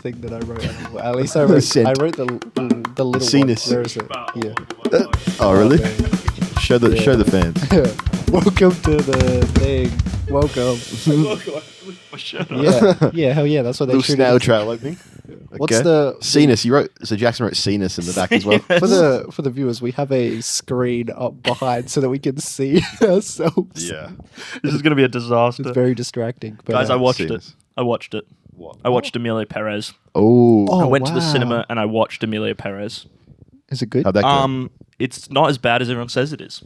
thing that I wrote. At least I wrote the little Sinus. one. Where is it? Yeah. Oh, really? man. Show the fans. Welcome to the thing. Welcome. Yeah, hell yeah. That's what they Little shoot. snail trail opening. What's the Sinus? You wrote so Jackson wrote Sinus in the back as well. for the viewers? We have a screen up behind so that we can see ourselves. Yeah. This is going to be a disaster. It's very distracting. But, Guys, I watched Sinus. it. I watched it. What? I watched Emilia Perez. Oh. Oh, I went to the wow. cinema and I watched Emilia Perez. Is it good? How'd that go? It's not as bad as everyone says it is.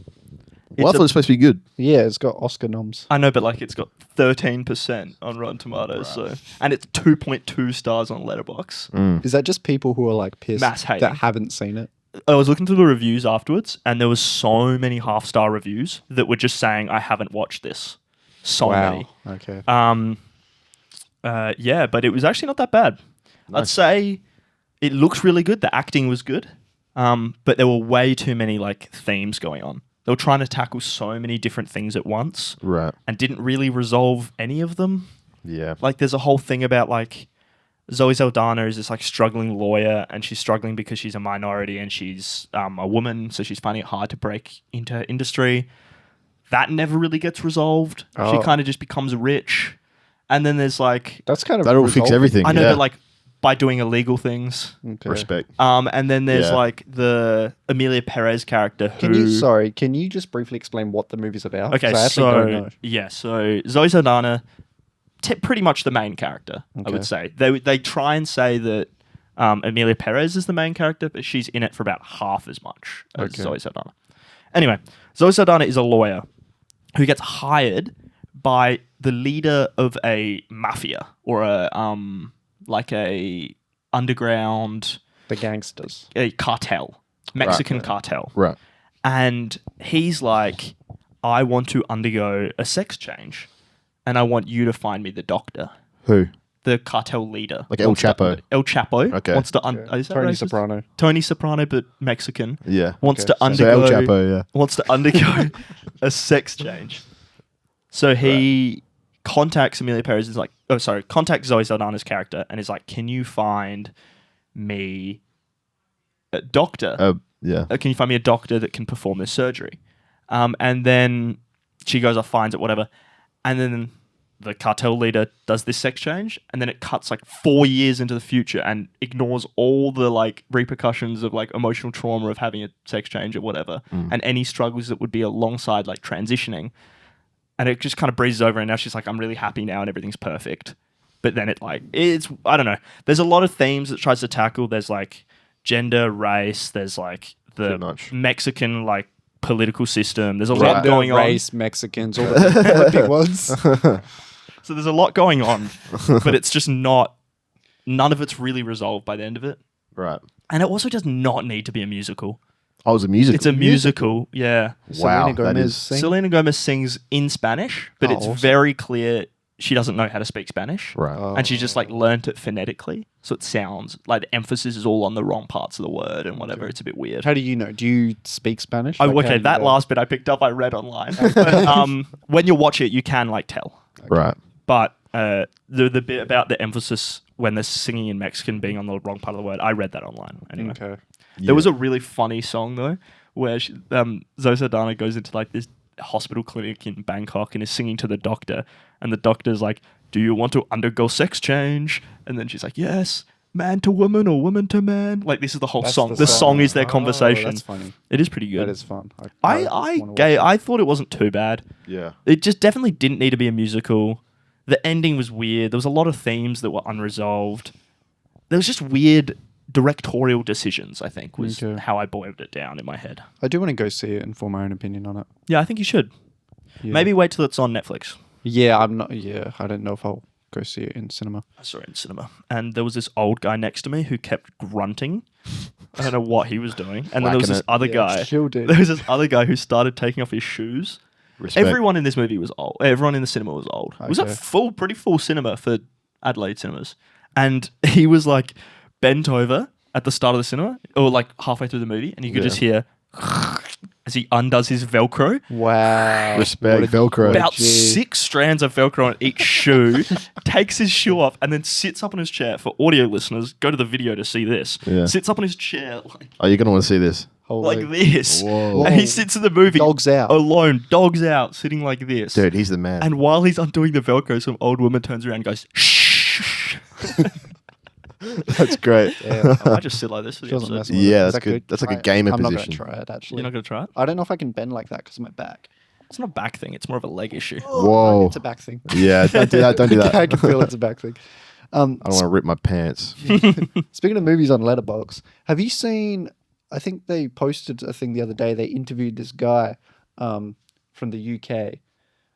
Well, I thought it was supposed to be good. Yeah, it's got Oscar noms. I know, but like it's got 13% on Rotten Tomatoes, so and it's 2.2 stars on letterboxd. Is that just people who are like pissed Mass hating. that haven't seen it? I was looking through the reviews afterwards, and there was so many half-star reviews that were just saying I haven't watched this. So many. Okay. Yeah, but it was actually not that bad. Nice. I'd say it looks really good. The acting was good, but there were way too many like themes going on. They were trying to tackle so many different things at once, Right. and didn't really resolve any of them. Yeah. Like, there's a whole thing about like Zoe Saldana is this like struggling lawyer, and she's struggling because she's a minority and she's a woman, so she's finding it hard to break into industry. That never really gets resolved. She Oh. kind of just becomes rich, and then there's like That's kind of That'll fix resolving. everything. I know, yeah. but like by doing illegal things. Okay. Respect. And then there's Yeah. like the Emilia Perez character who. Can you just briefly explain what the movie's about? 'Cause Okay, I actually don't know. so Zoe Saldana, pretty much the main character, I Okay. would say. They try and say that Emilia Perez is the main character, but she's in it for about half as much as Okay. Zoe Saldana. Anyway, Zoe Saldana is a lawyer who gets hired by the leader of a mafia or a underground The gangsters. a cartel, Mexican cartel. Right. And he's like, I want to undergo a sex change, and I want you to find me the doctor. Who? The cartel leader. Like El wants to Chapo. El Chapo Okay. wants to is that Tony racist? Soprano. Tony Soprano, but Mexican. Yeah. Wants Okay, to so undergo So El Chapo, yeah. wants to undergo a sex change. So he contacts Emilia Perez. Is like, contacts Zoe Saldana's character, and is like, "Can you find me a doctor? Yeah. Can you find me a doctor that can perform this surgery?" And then she goes off, finds it, whatever. And then the cartel leader does this sex change, and then it cuts like 4 years into the future and ignores all the like repercussions of like emotional trauma of having a sex change or whatever, and any struggles that would be alongside like transitioning. And it just kind of breezes over, and now she's like, I'm really happy now and everything's perfect. But then I don't know. There's a lot of themes it tries to tackle. There's like gender, race, there's like the Pretty much. Mexican like political system. There's a Right. lot going on. Race, Mexicans, all the big ones. So there's a lot going on, but it's just none of it's really resolved by the end of it. Right. And it also does not need to be a musical. Oh, it was a musical. It's a musical, yeah. Wow. Selena That Gomez is. sing? Selena Gomez sings in Spanish, but it's awesome. very clear she doesn't know how to speak Spanish. Right. Oh. And she just like learnt it phonetically. So it sounds like the emphasis is all on the wrong parts of the word and whatever. It's a bit weird. How do you know? Do you speak Spanish? Oh, Like, how okay, do you that know? last bit I picked up, I read online. But, when you watch it, you can like tell. Right. But the bit about the emphasis when they're singing in Mexican being on the wrong part of the word, I read that online. Anyway. Okay. There was a really funny song though, where Zoe Saldana goes into like this hospital clinic in Bangkok and is singing to the doctor, and the doctor's like, "Do you want to undergo sex change?" And then she's like, "Yes, man to woman or woman to man." Like this is the whole That's song. the The song. song is their Oh, conversation. that's funny. It is pretty good. That is fun. I thought it wasn't too bad. Yeah. It just definitely didn't need to be a musical. The ending was weird. There was a lot of themes that were unresolved. There was just weird directorial decisions, I think, was Okay. how I boiled it down in my head. I do want to go see it and form my own opinion on it. Yeah, I think you should. Yeah. Maybe wait till it's on Netflix. Yeah, I'm not. Yeah, I don't know if I'll go see it in cinema. I saw it in cinema. And there was this old guy next to me who kept grunting. I don't know what he was doing. And then there was Whacking this it. other guy. Chill, dude. There was this other guy who started taking off his shoes. Respect. Everyone in this movie was old. Everyone in the cinema was old. It was a Okay. pretty full cinema for Adelaide cinemas. And he was like bent over at the start of the cinema or like halfway through the movie, and you could Yeah. just hear as he undoes his Velcro. Wow. Respect, What a- Velcro. About Gee. 6 strands of Velcro on each shoe, takes his shoe off, and then sits up on his chair. For audio listeners, go to the video to see this. Yeah. Sits up on his chair Oh, you're going to want to see this. Holy- like this. Whoa. And he sits in the movie Dogs out. alone, dogs out, sitting like this. Dude, he's the man. And while he's undoing the Velcro, some old woman turns around and goes, shh. That's great. Yeah. I might just sit like this for She the doesn't episode. mess with it. Yeah, Is that's that good. That's like a gamer I'm position. not going to try it, actually. You're not going to try it? I don't know if I can bend like that because of my back. It's not a back thing. It's more of a leg issue. Whoa. It's a back thing. Yeah, don't do that. Don't do that. I can feel it's a back thing. I don't want to rip my pants. Speaking of movies on Letterboxd, have you seen? I think they posted a thing the other day. They interviewed this guy from the UK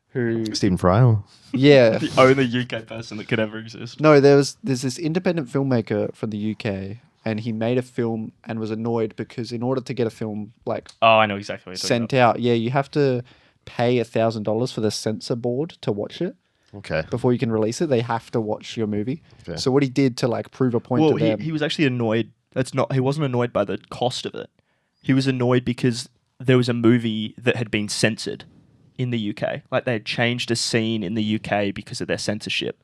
who, Stephen Fry. Or? yeah, The only UK person that could ever exist. no, there's this independent filmmaker from the UK, and he made a film and was annoyed because in order to get a film like Oh, I know exactly what you're talking sent out, yeah, you have to pay $1,000 for the censor board to watch it Okay. before you can release it. They have to watch your movie. Okay. So what he did to like prove a point Well, to them, he was actually annoyed. He wasn't annoyed by the cost of it. He was annoyed because there was a movie that had been censored in the UK. Like they had changed a scene in the UK because of their censorship,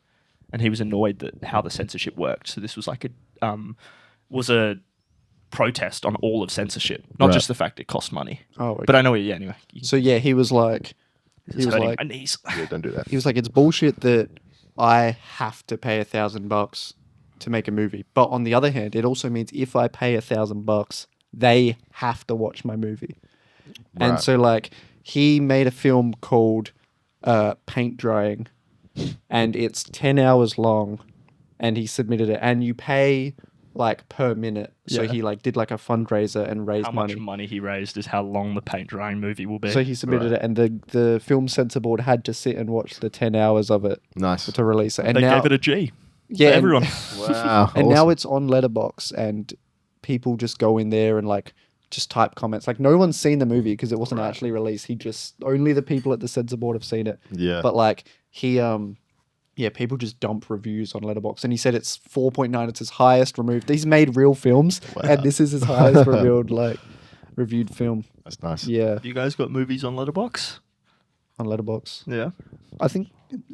and he was annoyed that how the censorship worked. So this was like a protest on all of censorship, not Right. just the fact it cost money. oh, okay. But I know, yeah. Anyway, So yeah, he was like, he was like- my knees. Yeah, don't do that. he was like, it's bullshit that I have to pay $1,000 to make a movie. But on the other hand, it also means if I pay $1,000, they have to watch my movie. And Right. so like he made a film called Paint Drying, and it's 10 hours long, and he submitted it, and you pay like per minute. So Yeah. he like did like a fundraiser and raised How money. much money he raised is how long the paint drying movie will be. So he submitted it, and the film censor board had to sit and watch the 10 hours of it Nice. to release it. And they now, gave it a G. yeah, for and- everyone. Wow. and now awesome. it's on Letterboxd, and people just go in there and like just type comments. Like no one's seen the movie because it wasn't actually released. He just only the people at the censor board have seen it. Yeah. But like he yeah, people just dump reviews on Letterboxd, and he said it's 4.9. It's his highest removed. He's made real films, and this is his highest reviewed film. That's nice. Yeah, Have you guys got movies on Letterboxd? on Letterboxd. Yeah. I think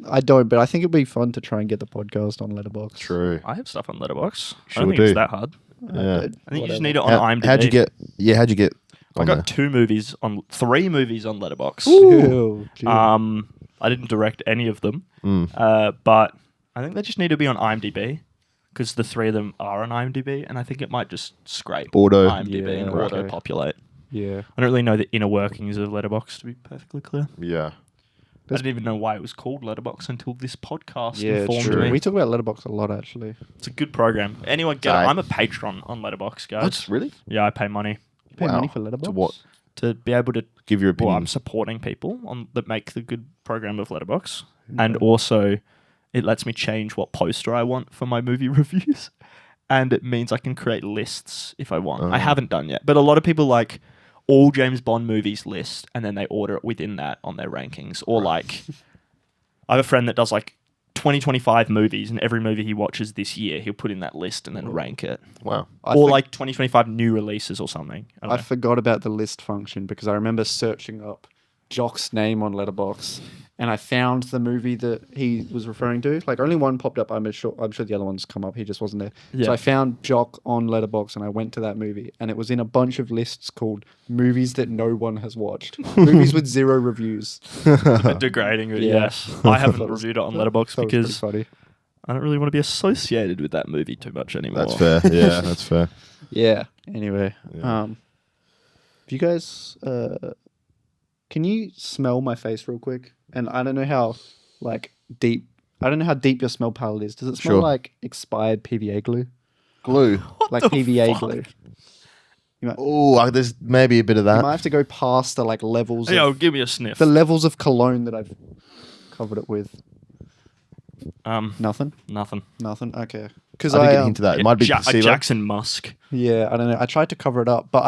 I don't, but I think it'd be fun to try and get the podcast on Letterboxd. True. I have stuff on Letterboxd. I Sure don't think do. it's that hard. Yeah. I think you just Whatever. need it on IMDb. How'd you get? Yeah, how'd you get? I on got there? 3 movies on Letterboxd. Ew, gee. I didn't direct any of them, but I think they just need to be on IMDb because the 3 of them are on IMDb, and I think it might just scrape Auto. IMDb and Yeah, auto okay. populate. Yeah. I don't really know the inner workings of Letterboxd, to be perfectly clear. Yeah. I didn't even know why it was called Letterboxd until this podcast Yeah, informed true. me. We talk about Letterboxd a lot, actually. It's a good program. Anyone get it? Right. I'm a patron on Letterboxd, guys. What? Really? Yeah, I pay money You pay Wow. money for Letterboxd? To what? to be able to. Give your Well, I'm opinion. supporting people that make the good program of Letterboxd, and also it lets me change what poster I want for my movie reviews, and it means I can create lists if I want. I haven't done yet, but a lot of people like all James Bond movies list, and then they order it within that on their rankings, or like I have a friend that does like 2025 movies, and every movie he watches this year, he'll put in that list and then rank it. Wow. Or like 2025 new releases or something. I don't I know. forgot about the list function because I remember searching up Jock's name on Letterboxd, and I found the movie that he was referring to. Like only one popped up. I'm sure the other ones come up. He just wasn't there. Yeah. So I found Jock on Letterboxd, and I went to that movie, and it was in a bunch of lists called movies that no one has watched, movies with 0 reviews. a bit degrading, but Yeah. yes. I haven't That was- reviewed it on that Letterboxd was pretty because funny. I don't really want to be associated with that movie too much anymore. That's fair. Yeah, that's fair. Yeah. Anyway, Yeah. if you guys, can you smell my face real quick? And I don't know how, like, deep. I don't know how deep your smell palette is. Does it smell Sure. like expired PVA glue? Glue. Like the PVA fuck? glue. Oh, there's maybe a bit of You that. might have to go past the like levels. Yo, Of, give me a sniff. the levels of cologne that I've covered it with. Nothing. Nothing. Okay. Because I did I get into that. It might be a placebo. Jackson Musk. Yeah, I don't know. I tried to cover it up, but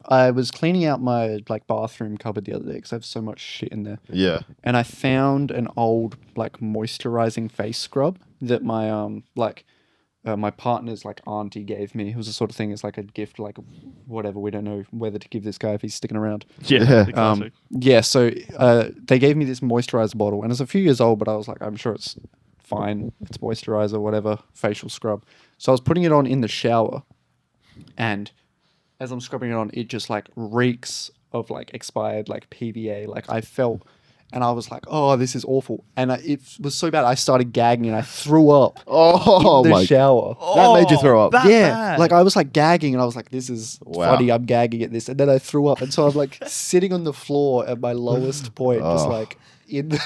I was cleaning out my like bathroom cupboard the other day because I have so much shit in there, Yeah. and I found an old like moisturizing face scrub that my my partner's like auntie gave me. It was the sort of thing. It's like a gift, like whatever. We don't know whether to give this guy if he's sticking around. Yeah, the classic. Yeah. So they gave me this moisturizer bottle, and it's a few years old, but I was like, I'm sure it's fine. It's moisturizer, whatever, facial scrub. So I was putting it on in the shower, and as I'm scrubbing it on, it just like reeks of like expired like PVA. Like I felt. And I was like, "Oh, this is awful!" And it was so bad, I started gagging and I threw up Oh in the my! shower. That made you throw up. that Yeah, bad. like I was like gagging, and I was like, "This is Wow. funny." I'm gagging at this, and then I threw up, and so I'm like sitting on the floor at my lowest point, just like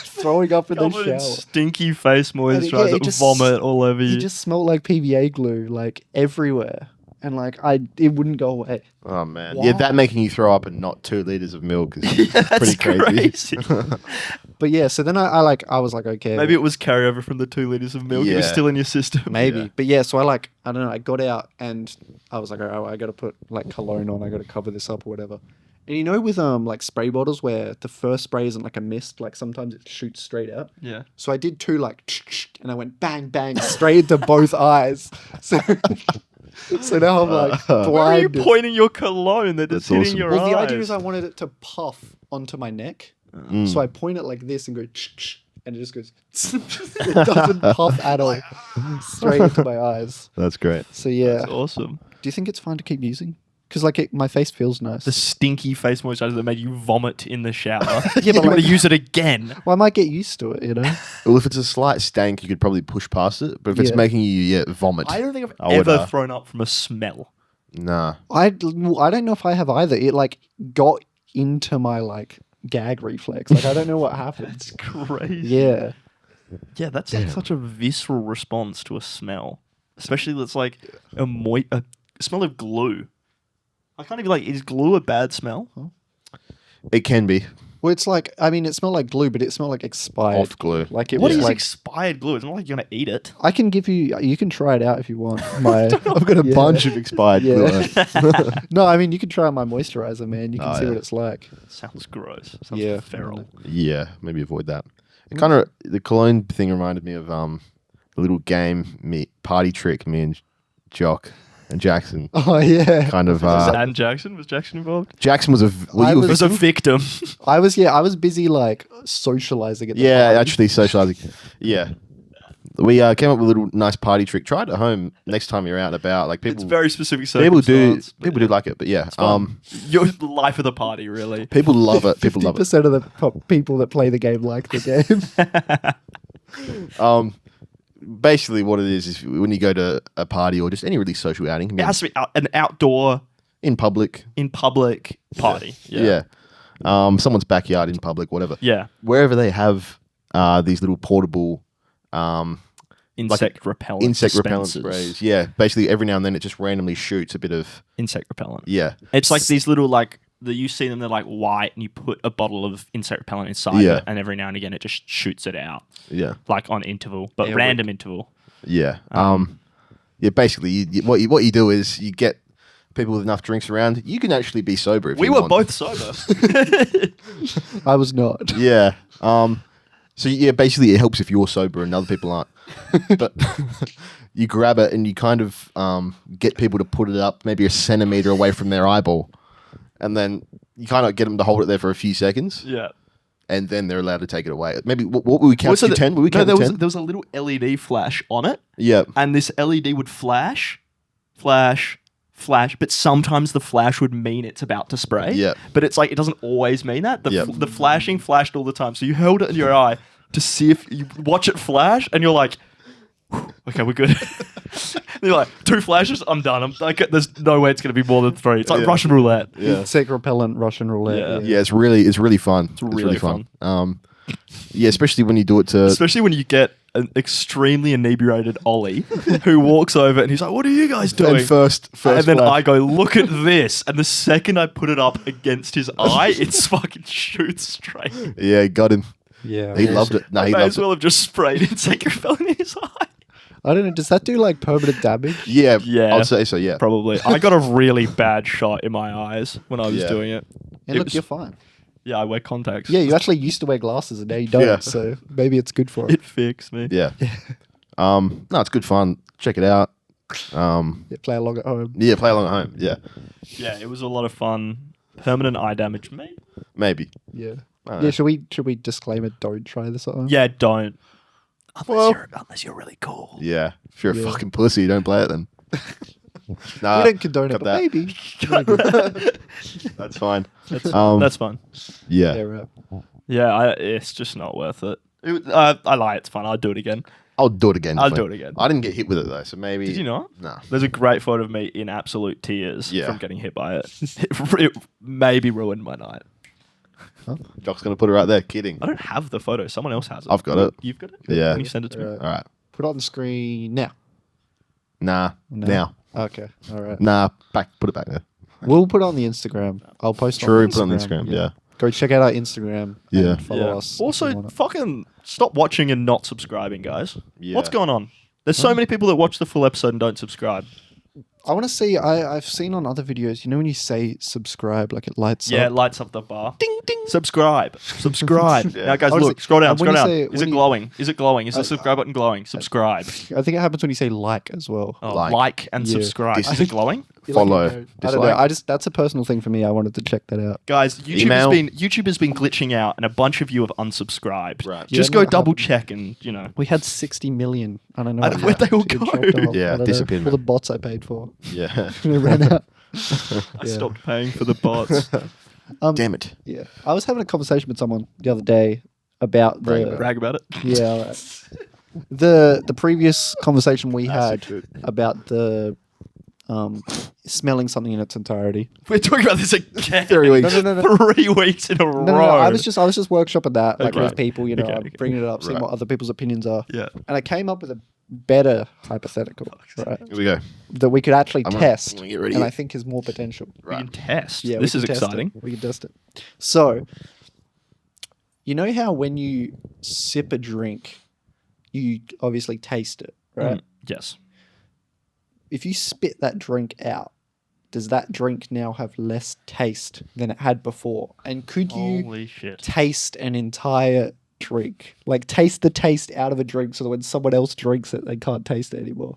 throwing up in the Covered in shower. stinky face moisturizer, it just- vomit all over you. It just smelled like PVA glue, like everywhere, and like it wouldn't go away. Oh man, Wow. yeah, that making you throw up and not 2 liters of milk is That's pretty crazy. But yeah, so then I was like, okay, Maybe it was carryover from the 2 liters of milk. It was Yeah. still in your system. maybe. Yeah. But yeah, so I don't know, I got out and I was like, oh, I got to put like cologne on, I got to cover this up or whatever. And you know, with like spray bottles where the first spray isn't like a mist, like sometimes it shoots straight out. Yeah. So I did 2 like, and I went bang bang straight into both eyes. So, so now I'm like Where are you blinded. pointing your cologne that is That's hitting awesome. your Well, eyes? the idea is I wanted it to puff onto my neck. So I point it like this and go, and it just goes. It doesn't puff at all, straight into my eyes. That's great. So yeah, That's awesome. do you think it's fine to keep using? Because like my face feels nice. The stinky face moisturizer that made you vomit in the shower. Yeah, you but want like- to use it again. Well, I might get used to it, you know. Well, if it's a slight stank, you could probably push past it. But if it's Yeah. making you vomit, I don't think I've I would, ever thrown up from a smell. nah. I don't know if I have either. It like got into my like gag reflex. Like I don't know what happened. It's crazy. Yeah. Yeah, that's like Damn. such a visceral response to a smell. Especially that's like a smell of glue. I can't even is glue a bad smell? It can be Well, it's like I mean, it smelled like glue, but it smelled like expired off glue. Like it What was is like. expired glue? It's not like you're gonna eat it. I can give you. You can try it out if you want. My I've got a Yeah. bunch of expired glue. Yeah. No, I mean you can try my moisturizer, man. You can Oh, see yeah. what it's like. Sounds gross. Sounds Yeah. feral. Yeah, maybe avoid that. It kind of the cologne thing reminded me of a little game party trick me and Jock and Jackson Oh yeah. kind of. And Jackson? Was Jackson involved? Jackson was a. I You was- It was a victim. I was busy like socializing at the yeah, party. actually socializing. Yeah, we came up with a little nice party trick. Try it at home next time you're out and about. Like people, It's very specific people do circumstance. like it, but yeah, Fun. Your life of the party, really. people love it. People love it. 50% of the people that play the game like the game. Basically, what it is when you go to a party or just any really social outing, I It mean, has to be an outdoor, in public, in public party. yeah. Someone's backyard in public, whatever. Yeah. Wherever they have these little portable Insect repellent. insect repellent dispensers. sprays. Yeah, basically every now and then it just randomly shoots a bit of Insect repellent. yeah. It's like these little you see them, they're like white, and you put a bottle of insect repellent inside Yeah. it, and every now and again it just shoots it out, Yeah. like on interval, but Yeah, random interval. Yeah. Yeah. Basically, what you do is you get people with enough drinks around. You can actually be sober if We you were want. both sober. I was not. Yeah. So yeah, basically it helps if you're sober and other people aren't. But you grab it and you kind of get people to put it up maybe a centimeter away from their eyeball, and then you kind of get them to hold it there for a few seconds, Yeah. and then they're allowed to take it away. Maybe what would we count to 10? Would we count there to was 10? there was a little LED flash on it, Yeah. and this LED would flash, but sometimes the flash would mean it's about to spray. Yeah. But it's like it doesn't always mean that. The Yep. the flashing flashed all the time, so you held it in your eye to see if you watch it flash, and you're like, "Whew, okay, we're good." And you're like, 2 flashes, I'm done. There's no way it's going to be more than 3. It's like Yeah. Russian roulette. Yeah. Insect repellent Russian roulette. Yeah. Yeah, it's really fun. It's really fun. Yeah, especially when you do it to Especially when you get an extremely inebriated Ollie who walks over and he's like, "What are you guys doing?" and first and then flash. I go, "Look at this!" And the second I put it up against his eye, it's fucking shoots straight. Yeah, got him. Yeah. He loved it. No, I he may loved as well have just sprayed insect repellent in his eye. I don't know. Does that do like permanent damage? it. Yeah, Yeah. I'd say so. Yeah, Probably. I got a really bad shot in my eyes when I was Yeah. doing it. And It look, was- you're fine. Yeah, I wear contacts. Yeah, you actually used to wear glasses and now you don't. Yeah. So maybe it's good for it. It fixed me. yeah. No, it's good fun. Check it out. Yeah, play along at home. Yeah, play along at home. Yeah, Yeah, it was a lot of fun. Permanent eye damage, mate. maybe. Yeah. I don't Yeah, know. should we disclaim it? Don't try this at home. Yeah, don't. Well- Unless you're really cool. Yeah, if you're a Yeah. fucking pussy, don't play it then. Nah, We don't condone it, cut but that. maybe. That's fine. That's fun. Yeah. Yeah, right. Yeah, it's just not worth it. I lie, it's fun. I'd do it again. I'll do it again. I'll definitely. do it again. I didn't get hit with it though, so maybe. Did you not? No. There's a great photo of me in absolute tears Yeah. from getting hit by it. It maybe ruined my night. Jock's gonna put it right there. Kidding. I don't have the photo. Someone else has it. I've got it. You've got it? Yeah. Can you send it to me? Right. All right. Put it on the screen now. Nah. No. Now. Okay. All right. Nah. Back. Put it back there. We'll put it on the Instagram. I'll post True. on Put it on Instagram. Yeah. Go check out our Instagram. Yeah. And follow us. if you Also, wanna. fucking stop watching and not subscribing, guys. Yeah. What's going on? There's so many people that watch the full episode and don't subscribe. I want to see. I've seen on other videos. You know when you say subscribe, like it lights Yeah, it up. lights up the bar. Ding ding. Subscribe. Subscribe. Yeah. Now, guys, Honestly, look. Scroll down. and when Scroll you down. say- Is when it you- glowing? Is it glowing? Is the subscribe button glowing? Subscribe. I think it happens when you say like as well. Oh, Like. like and Yeah. subscribe. Is Dis- it glowing? Follow. I don't know. Dislike. I just that's a personal thing for me. I wanted to check that out. Guys, Email. YouTube has been glitching out, and a bunch of you have unsubscribed. Right. Just Yeah, go no, it double happened. check, and We had 60 million. I don't know. I don't know where'd they all It go. dropped off. Yeah, I don't know. disappeared, All the man. bots I paid for. Yeah. They ran out. I Yeah. stopped paying for the bots. Damn it. Yeah, I was having a conversation with someone the other day about Brag the about Brag about it. yeah the previous conversation we That's had it. about the smelling something in its entirety. We're talking about this again. 3 weeks. No. 3 weeks in a row. No, I was just workshopping that like Okay. with people. You know, Okay, I'm okay. bringing it up, seeing Right. what other people's opinions are, Yeah. and I came up with a better hypothetical, right? Here we go. That we could actually I'm test, gonna get ready. and I think is more potential. We can test. Yeah, This we is can test it. exciting. We can test it. So, you know how when you sip a drink, you obviously taste it, right? Mm, yes. If you spit that drink out, does that drink now have less taste than it had before? And could you Holy shit. taste an entire drink? Like taste the taste out of a drink so that when someone else drinks it, they can't taste it anymore.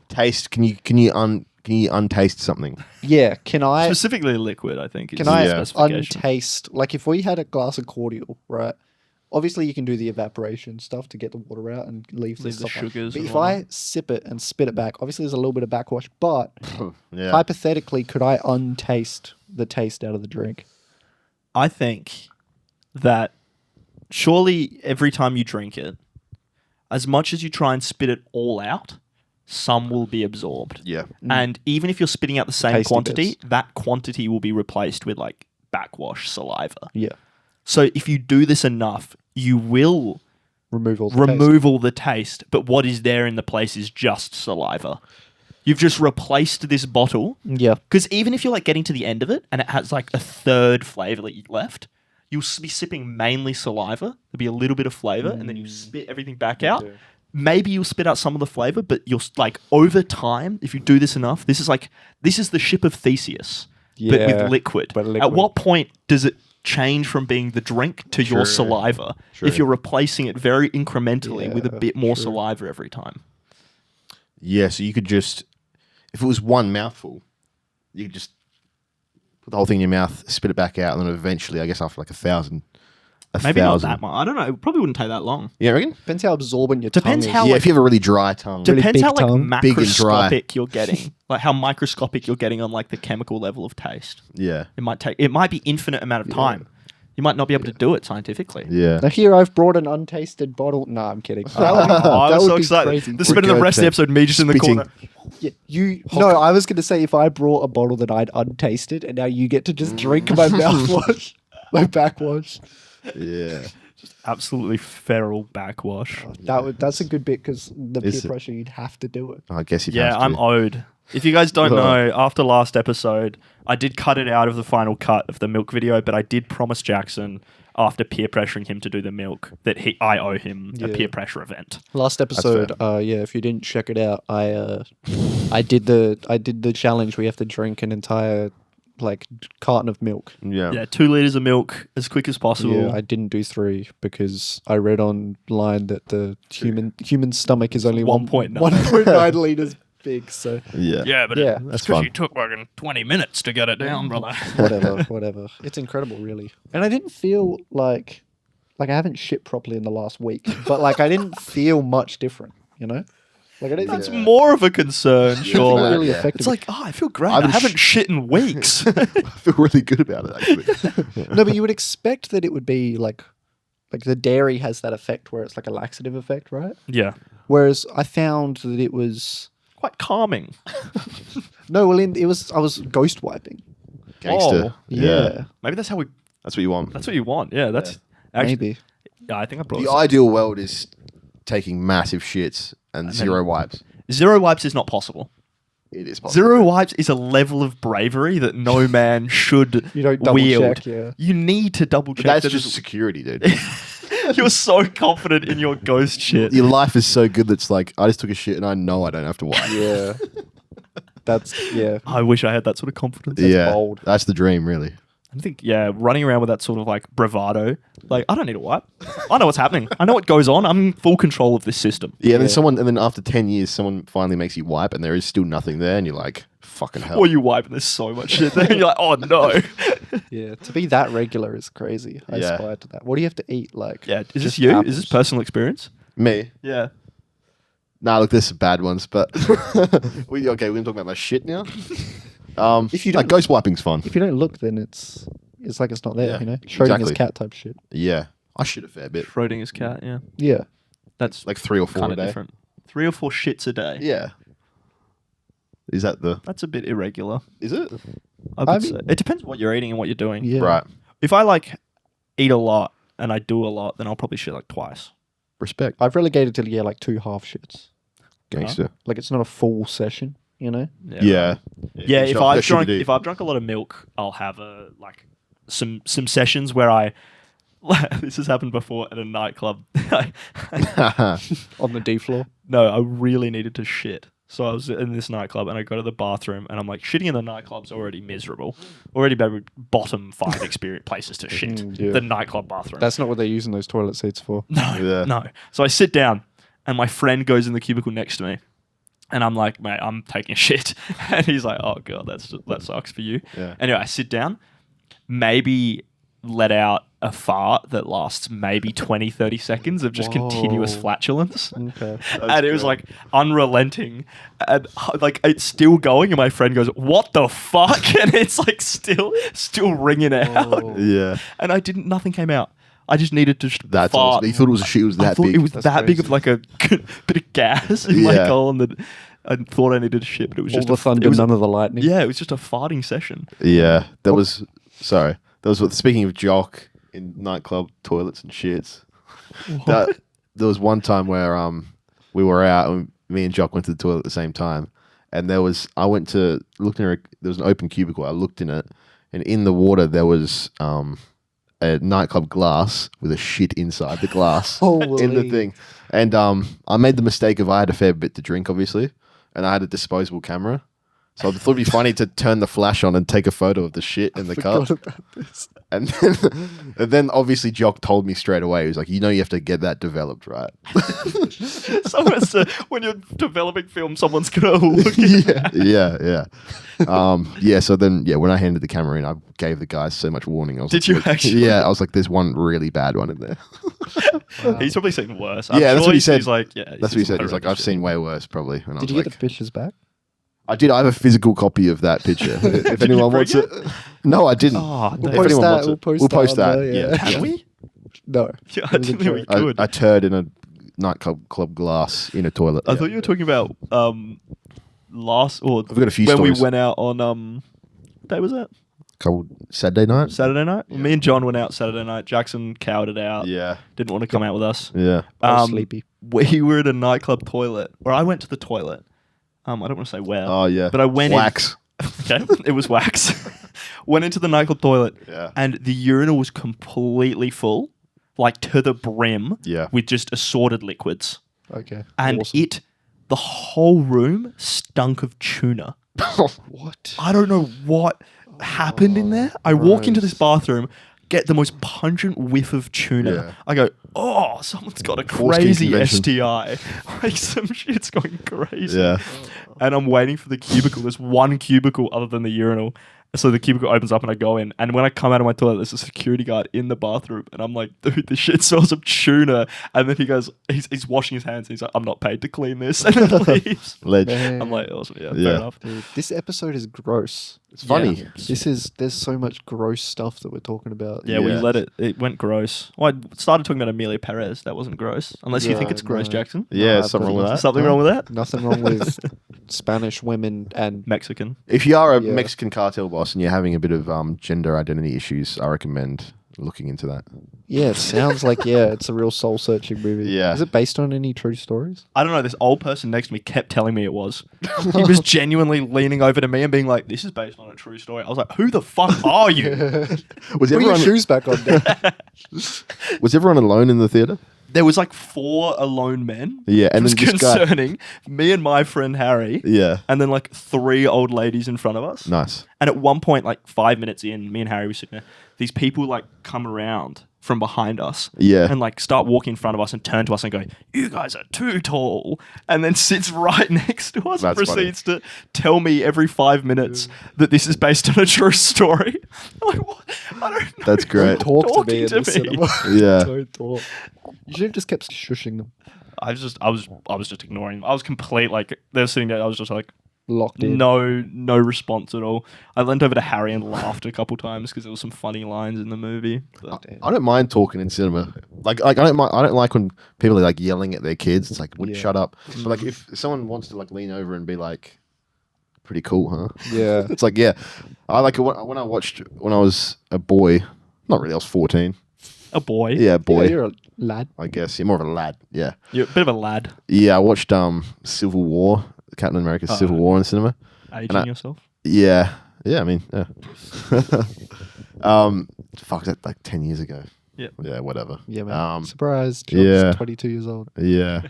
Taste. Can you untaste something? Yeah, can I Specifically liquid, I think. can is I the specification. untaste, like if we had a glass of cordial, right? Obviously you can do the evaporation stuff to get the water out and leave the Leave the stuff on. sugars But and if whatnot. I sip it and spit it back, obviously there's a little bit of backwash, but Yeah. hypothetically could I untaste the taste out of the drink? I think that surely every time you drink it, as much as you try and spit it all out, some will be absorbed. Yeah. And even if you're spitting out the same Tasty quantity, bits. that quantity will be replaced with like backwash saliva. Yeah. So if you do this enough, you will Remove all the taste. remove all the taste, but what is there in the place is just saliva. You've just replaced this bottle. Yeah. Because even if you're like getting to the end of it and it has like a third flavor that you left, you'll be sipping mainly saliva. There'll be a little bit of flavor, and then you spit everything back out. Maybe you'll spit out some of the flavor, but you'll like over time, if you do this enough, this is the ship of Theseus, but Yeah, with liquid. but liquid. At what point does it change from being the drink to your True. saliva True. if you're replacing it very incrementally with a Yeah, bit more true. saliva every time? Yeah. So you could just, if it was one mouthful, you could just put the whole thing in your mouth, spit it back out, and then eventually, I guess after like 1,000. Maybe 1,000. not that much. I don't know. It probably wouldn't take that long. Yeah, I reckon? Depends how absorbent your Depends tongue how- is. Yeah, like- if you have a really dry tongue. Really Depends big how like tongue. Big and dry. macroscopic you're getting, like how microscopic you're getting on like the chemical level of taste. Yeah. It might be infinite amount of time. You might not be able to do it scientifically. Yeah. Now here I've brought an untasted bottle. Nah, I'm kidding. That would be, Oh, I that was would so be excited. crazy. This spending the rest of the episode me just in the Spitting. corner. Yeah, no, I was going to say if I brought a bottle that I'd untasted and now you get to just drink my mouthwash, my backwash. Yeah. Absolutely feral backwash. That's a good bit because the peer Is it? pressure, you'd have to do it. I guess you'd Yeah, have to. I'm owed. If you guys don't know, after last episode, I did cut it out of the final cut of the milk video, but I did promise Jackson after peer pressuring him to do the milk that I owe him a Yeah. peer pressure event. Last episode, if you didn't check it out, I did the challenge. We have to drink an entire like carton of milk. Yeah, 2 liters of milk as quick as possible. Yeah, I didn't do 3 because I read online that the human stomach is only 1.9. 1.9 liters big. So Yeah. but Yeah. That's fun. took fucking 20 minutes to get it down, brother. whatever. It's incredible, really. And I didn't feel like I haven't shit properly in the last week, but like I didn't feel much different. You know, like I didn't. That's more of a concern, think surely. really affected It's me. like, I feel great. I I haven't haven't shit in weeks. I feel really good about it, actually. No, but you would expect that it would be like the dairy has that effect where it's like a laxative effect, right? Yeah. Whereas I found that it was Quite calming. no, well, I was ghost wiping. Gangster. Oh, Yeah, Maybe that's That's what you want. what you want. Yeah, that's actually, maybe. Yeah, I think I brought The ideal world is taking massive shits and zero wipes. 0 wipes is not possible. It is possible. 0 wipes is a level of bravery that no man should You don't double wield. check, yeah. You need to double check. That's that just is- security, dude. You're so confident in your ghost shit. Your life is so good that's like, I just took a shit and I know I don't have to wipe. Yeah, yeah. I wish I had that sort of confidence. Yeah, bold. that's the dream, really. I think, running around with that sort of like bravado, like, I don't need a wipe. I know what's happening. I know what goes on. I'm in full control of this system. Yeah, and then after 10 years, someone finally makes you wipe and there is still nothing there and you're like, fucking hell. Or you wipe and there's so much shit there and you're like, oh no. Yeah, to be that regular is crazy. I Yeah. aspire to that. What do you have to eat? Like, Yeah, is this just you? apples? Is this personal experience? Me? Yeah. Nah, look, there's some bad ones, but we're going to talk about my shit now. If you like, don't- ghost wiping's fun. If you don't look, then it's like it's not there. Yeah, You know, Schrodinger's exactly. cat type shit. Yeah, I shit a fair bit, Schrodinger's cat, yeah. Yeah, That's like 3 or 4 kind a of day. different. 3 or 4 shits a day. Yeah. Is that the? That's a bit irregular. Is it? I would say. It depends what you're eating and what you're doing. yeah. Right. If I like eat a lot and I do a lot, then I'll probably shit like twice. Respect. I've relegated to like 2 half shits. Gangster. Like it's not a full session. You know. Yeah. Yeah, It's if not- I've that shit to drunk do. if I've drunk a lot of milk, I'll have a like some sessions where I this has happened before at a nightclub. On the D floor. No, I really needed to shit. So I was in this nightclub and I go to the bathroom and I'm like, shitting in the nightclub's already miserable. Already maybe bottom 5 experience places to shit. Yeah. The nightclub bathroom. That's not what they're using those toilet seats for. No, Yeah. no. So I sit down and my friend goes in the cubicle next to me. And I'm like, mate, I'm taking a shit. And he's like, oh, God, that sucks for you. Yeah. Anyway, I sit down, maybe let out a fart that lasts maybe 20, 30 seconds of just continuous Whoa. flatulence. Okay. And it was like unrelenting. And like it's still going. And my friend goes, what the fuck? And it's like still ringing out. Oh. Yeah. And nothing came out. I just needed to That's fart. awesome. You thought it was a shit. It was I that thought big. it was That's that big of crazy. like a bit of gas in my Yeah. colon that I thought I needed to shit, but it was All just the thunder, it was, none of the lightning. yeah, it was just a farting session. Yeah. That was. Sorry. That was what. Speaking of Jock in nightclub toilets and shits. That there was one time where we were out and me and Jock went to the toilet at the same time, and there was there was an open cubicle. I looked in it, and in the water there was a nightclub glass with a shit inside the glass in the Holy. thing. And I made the mistake of I had a fair bit to drink, obviously, and I had a disposable camera. So I thought it'd be funny to turn the flash on and take a photo of the shit in the cup. Forgot about this. And then obviously Jock told me straight away. He was like, you have to get that developed, right? When you're developing film, someone's gonna look at yeah. So then, when I handed the camera in, I gave the guys so much warning. I was Did like, you "Look," actually? Yeah, I was like, there's one really bad one in there. He's probably seen worse. Yeah, that's what he said. He's like, yeah. That's what he said. He's like, I've seen way worse, probably. And I Did was you like, get the pictures back? I did. I have a physical copy of that picture. If Did you anyone bring wants it. No, I didn't. Oh, We'll If post anyone that. wants it, We'll post that. on that. there, Yeah. Can we? No. Yeah, I didn't think we could. I turd in a nightclub glass in a toilet. I thought you were talking about last or I've got a few when stories. we went out on what day was that? Couple Saturday night. Saturday night. Me and John went out Saturday night. Jackson cowered it out. Yeah. Didn't want to come out with us. Yeah. I was sleepy. We were at a nightclub toilet, or I went to the toilet. I don't want to say where. Oh yeah. But I went Wax. in. Okay, it was wax. Went into the nightclub toilet, Yeah. and the urinal was completely full, like to the brim, Yeah. with just assorted liquids, Okay. and Awesome. the whole room stunk of tuna. What? I don't know what. happened in there? I walk into this bathroom, get the most pungent whiff of tuna. Yeah. I go, oh, someone's got a Foreskin crazy convention. STI. Like some shit's going crazy. Yeah. And I'm waiting for the cubicle. There's one cubicle other than the urinal. So the cubicle opens up and I go in. And when I come out of my toilet, there's a security guard in the bathroom. And I'm like, dude, this shit smells of tuna. And then he goes, he's washing his hands. And he's like, I'm not paid to clean this. And then leaves. Ledge. Man. I'm like, awesome. Yeah, Yeah. fair enough. Dude, this episode is gross. It's funny. Yeah. There's so much gross stuff that we're talking about. Yeah, we Yeah. let it went gross. Well, I started talking about Emilia Perez. That wasn't gross. Unless you Yeah, think it's gross, no. Jackson. Yeah, I've something got wrong with that. Something wrong with that? Nothing wrong with Spanish women and Mexican. If you are a Yeah. Mexican cartel boss and you're having a bit of gender identity issues, I recommend looking into that. yeah, it sounds like it's a real soul searching movie. Yeah. Is it based on any true stories? I don't know. This old person next to me kept telling me it was. He was genuinely leaning over to me and being like, "This is based on a true story." I was like, "Who the fuck are you?" Was Put your everyone shoes back on. Dad. was everyone alone in the theater? There was like 4 alone men. Yeah, and it was then this guy- concerning. Me and my friend Harry, Yeah. and then like 3 old ladies in front of us. Nice. And at one point, like 5 minutes in, me and Harry were sitting there. These people like come around from behind us, Yeah. and like start walking in front of us and turn to us and go, "You guys are too tall," and then sits right next to us That's and proceeds to tell me every 5 minutes that this is based on a true story. I'm like, what? I don't know. That's great. Talk to Talking me in to the me. cinema. Yeah. Don't talk. You should have just kept shushing them. I was just ignoring them. I was complete like they were sitting there. I was just like, Locked in. no response at all. I leant over to Harry and laughed a couple times because there was some funny lines in the movie. But I don't mind talking in cinema. Like I don't mind. I don't like when people are like yelling at their kids. It's like, would you Yeah. shut up? But like if someone wants to like lean over and be like, pretty cool, huh? Yeah. It's like, yeah. I like it when I watched when I was a boy. Not really. I was 14. a boy, Yeah, boy. Yeah, you're a lad. I guess you're more of a lad. Yeah. you're a bit of a lad, Yeah. I watched Civil War, Captain America's Oh, Civil War in the cinema. aging I- yourself. Yeah. Yeah. I mean, yeah. Fuck that. Like 10 years ago. Yeah. Yeah. Whatever. Yeah, man. Surprise. yeah. Job's 22 years old. Yeah.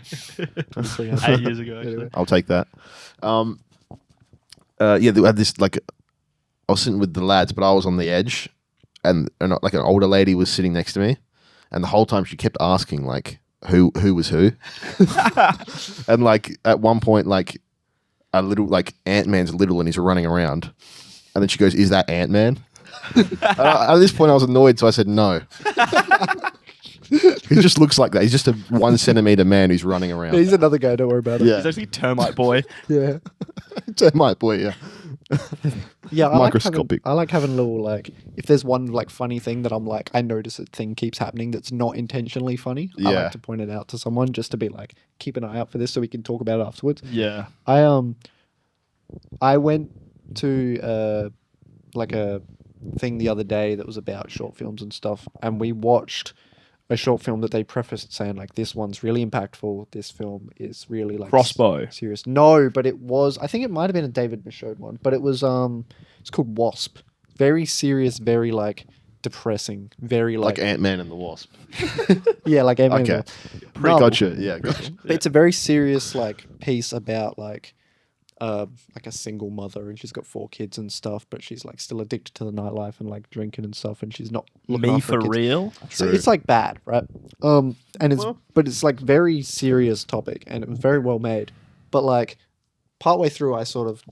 23 8 years ago. Actually. Anyway. I'll take that. Yeah, they had this like I was sitting with the lads, but I was on the edge, and like an older lady was sitting next to me, and the whole time she kept asking like who was who, and like at one point like a little like Ant-Man's little and he's running around, and then she goes, "Is that Ant-Man?" At this point, I was annoyed, so I said no. He just looks like that. He's just a 1 centimeter man who's running around. Yeah, he's another guy. Don't worry about it. Yeah. He's actually termite boy. Yeah. Termite boy, yeah. Yeah, Microscopic. I like having a little like if there's one like funny thing that I'm like I notice a thing keeps happening that's not intentionally funny. I Yeah. like to point it out to someone just to be like keep an eye out for this so we can talk about it afterwards. Yeah. I went to like a thing the other day that was about short films and stuff, and we watched a short film that they prefaced saying like this one's really impactful. This film is really like Crossbow. serious. No, but it was. I think it might have been a David Michaud one, but it was. It's called Wasp. Very serious. Very like depressing. Very Like like Ant-Man and the Wasp. yeah, like Ant-Man. Okay. No, Gotcha. Yeah, gotcha. but it's a very serious like piece about like a single mother, and she's got 4 kids and stuff, but she's like still addicted to the nightlife and like drinking and stuff, and she's not looking Me after her for kids. real? So True. it's like bad, right? And it's Well- but it's like very serious topic, and it was very well made. But like partway through, I sort of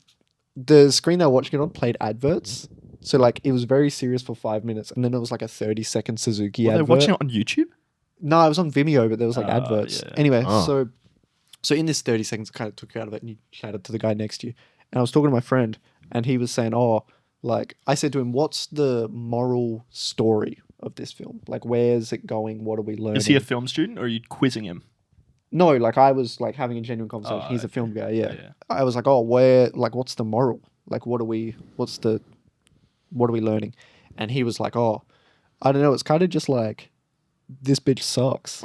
the screen they were watching it on played adverts. So like it was very serious for 5 minutes, and then it was like a 30-second Suzuki Were they advert. watching it on YouTube? No, it was on Vimeo, but there was like adverts. yeah. Anyway, Oh. so in this 30 seconds, I kind of took you out of it, and you chatted to the guy next to you. And I was talking to my friend, and he was saying, "Oh, like I said to him, what's the moral story of this film? Like, where's it going? What are we learning?" Is he a film student or are you quizzing him? No, like I was like having a genuine conversation. Oh, He's a okay. film guy, yeah. Yeah. I was like, "Oh, what's the moral? Like, what are we learning?" And he was like, "Oh, I don't know. It's kind of just like this bitch sucks."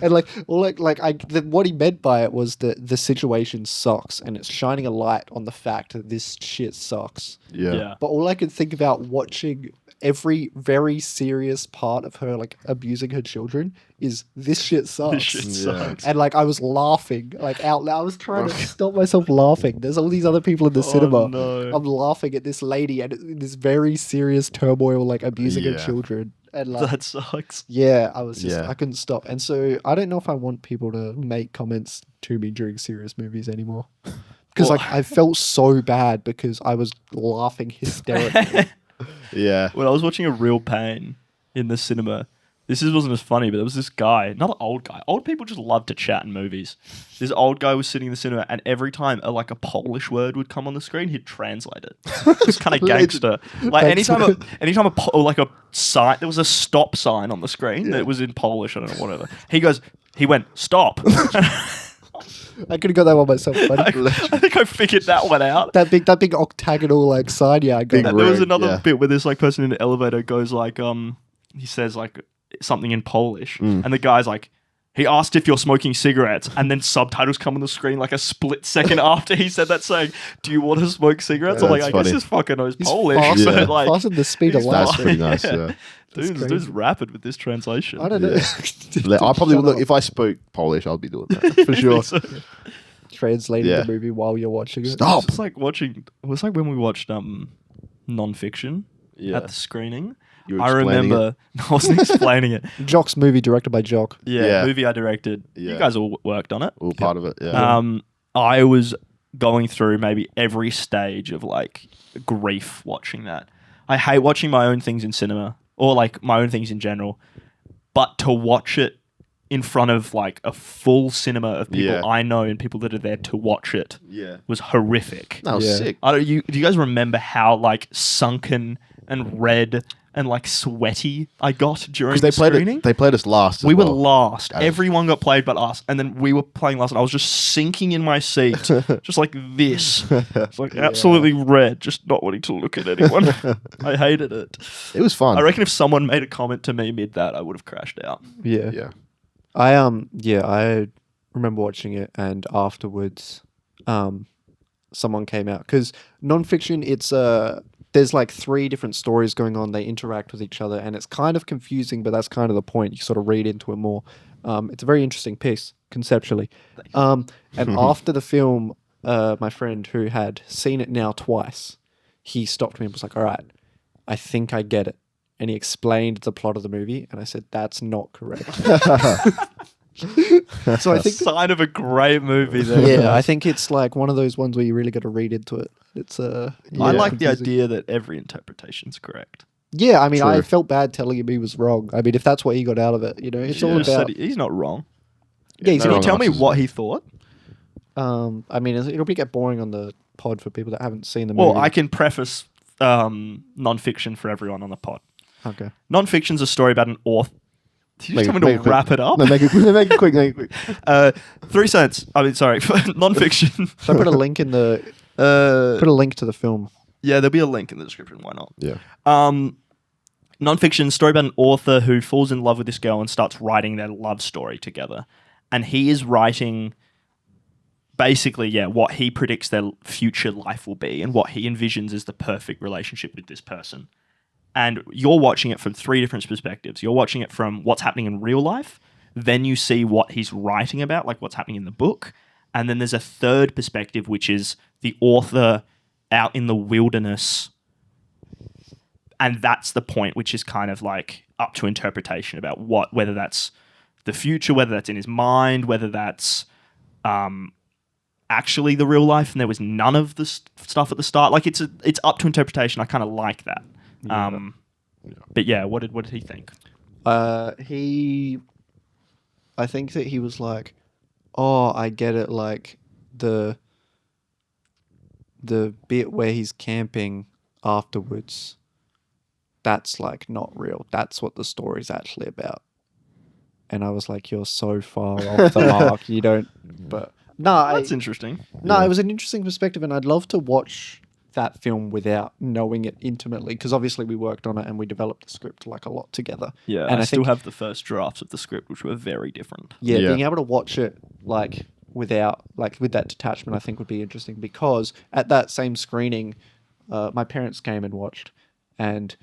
And what he meant by it was that the situation sucks, and it's shining a light on the fact that this shit sucks. Yeah. But all I could think about watching every very serious part of her like abusing her children is this shit sucks. This shit sucks. And like I was laughing like out loud. I was trying to stop myself laughing. There's all these other people in the cinema. No. I'm laughing at this lady and this very serious turmoil, like abusing her children. And like, That sucks. yeah, I was just Yeah. I couldn't stop. And so I don't know if I want people to make comments to me during serious movies anymore. Because Well- like I felt so bad because I was laughing hysterically. Yeah. When I was watching A Real Pain in the cinema, wasn't as funny, but there was this guy, another old guy. Old people just love to chat in movies. This old guy was sitting in the cinema, and every time a Polish word would come on the screen, he'd translate it. Just kind of gangster. Like anytime a sign, there was a stop sign on the screen that was in Polish. I don't know, whatever. He went stop. I could have got that one myself, buddy. I think I figured that one out. that big octagonal like sign, yeah, I got Big that. There was Right, another yeah. bit where this person in the elevator goes he says something in Polish, and the guy's like, he asked if you're smoking cigarettes, and then subtitles come on the screen like a split second after he said that, saying, "Do you want to smoke cigarettes?" I'm like, That's I guess funny. this fucker knows He's Polish, faster, but like, faster than the speed of he's light. That's pretty nice. Yeah. Yeah. dude's rapid with this translation. I don't know. I probably would Shut look up. if I spoke Polish. I'd be doing that for sure. So- Translating Yeah. the movie while you're watching it. Stop. It's like watching. It was like when we watched non-fiction Yeah. at the screening. You were I explaining remember I wasn't explaining it. Jock's movie directed by Jock. Yeah, Yeah. movie I directed. Yeah. You guys all worked on it. All part of it. Yeah. I was going through maybe every stage of like grief watching that. I hate watching my own things in cinema or like my own things in general, but to watch it in front of like a full cinema of people Yeah. I know and people that are there to watch it Yeah. was horrific. That was Yeah. sick. Do you guys remember how like sunken and red and like sweaty I got during Because the they played screening? it. They played us last. As We were well. last. That is- Everyone got played but us. And then we were playing last and I was just sinking in my seat. Just like this. It's like absolutely red. Just not wanting to look at anyone. I hated it. It was fun. I reckon if someone made a comment to me mid that, I would have crashed out. Yeah. Yeah. I remember watching it and afterwards someone came out because non-fiction it's there's like 3 different stories going on, they interact with each other and it's kind of confusing, but that's kind of the point. You sort of read into it more. It's a very interesting piece conceptually. And after the film, my friend who had seen it now twice, he stopped me and was like, all right, I think I get it. And he explained the plot of the movie, and I said, that's not correct. So I think, Sign of a great movie there. yeah, I think it's like one of those ones where you really got to read into it. It's I Yeah. like the confusing. idea that every interpretation's correct. Yeah, I mean, I True. felt bad telling him he was wrong. I mean, if that's what he got out of it, you know, it's all He just about. said he's not wrong. Yeah, he's Can no you not. tell me answers. what he thought? I mean, it'll get boring on the pod for people that haven't seen the movie. Well, I can preface non-fiction for everyone on the pod. Okay. Non-fiction's a story about an author. Did you Make just tell it- me make to it quick. wrap it up? No, make it quick. Make it quick. 3 cents. I mean, sorry, non-fiction. So I put a link in the put a link to the film. Yeah, there'll be a link in the description. Why not? Yeah. Non-fiction story about an author who falls in love with this girl and starts writing their love story together. And he is writing basically, what he predicts their future life will be and what he envisions as the perfect relationship with this person. And you're watching it from 3 different perspectives. You're watching it from what's happening in real life. Then you see what he's writing about, like what's happening in the book. And then there's a third perspective, which is the author out in the wilderness. And that's the point, which is kind of like up to interpretation about whether that's the future, whether that's in his mind, whether that's actually the real life. And there was none of the stuff at the start. Like it's up to interpretation. I kind of like that. But yeah, what did he think? I think that he was like, oh, I get it. Like the bit where he's camping afterwards, that's like not real. That's what the story's actually about. And I was like, you're so far off the mark. You don't. But no, That's interesting. No, it was an interesting perspective, and I'd love to watch that film without knowing it intimately, because obviously we worked on it and we developed the script like a lot together. Yeah, and I still think, have the first drafts of the script, which were very different. yeah, Yeah. being able to watch it like without like with that detachment, I think would be interesting, because at that same screening, my parents came and watched, and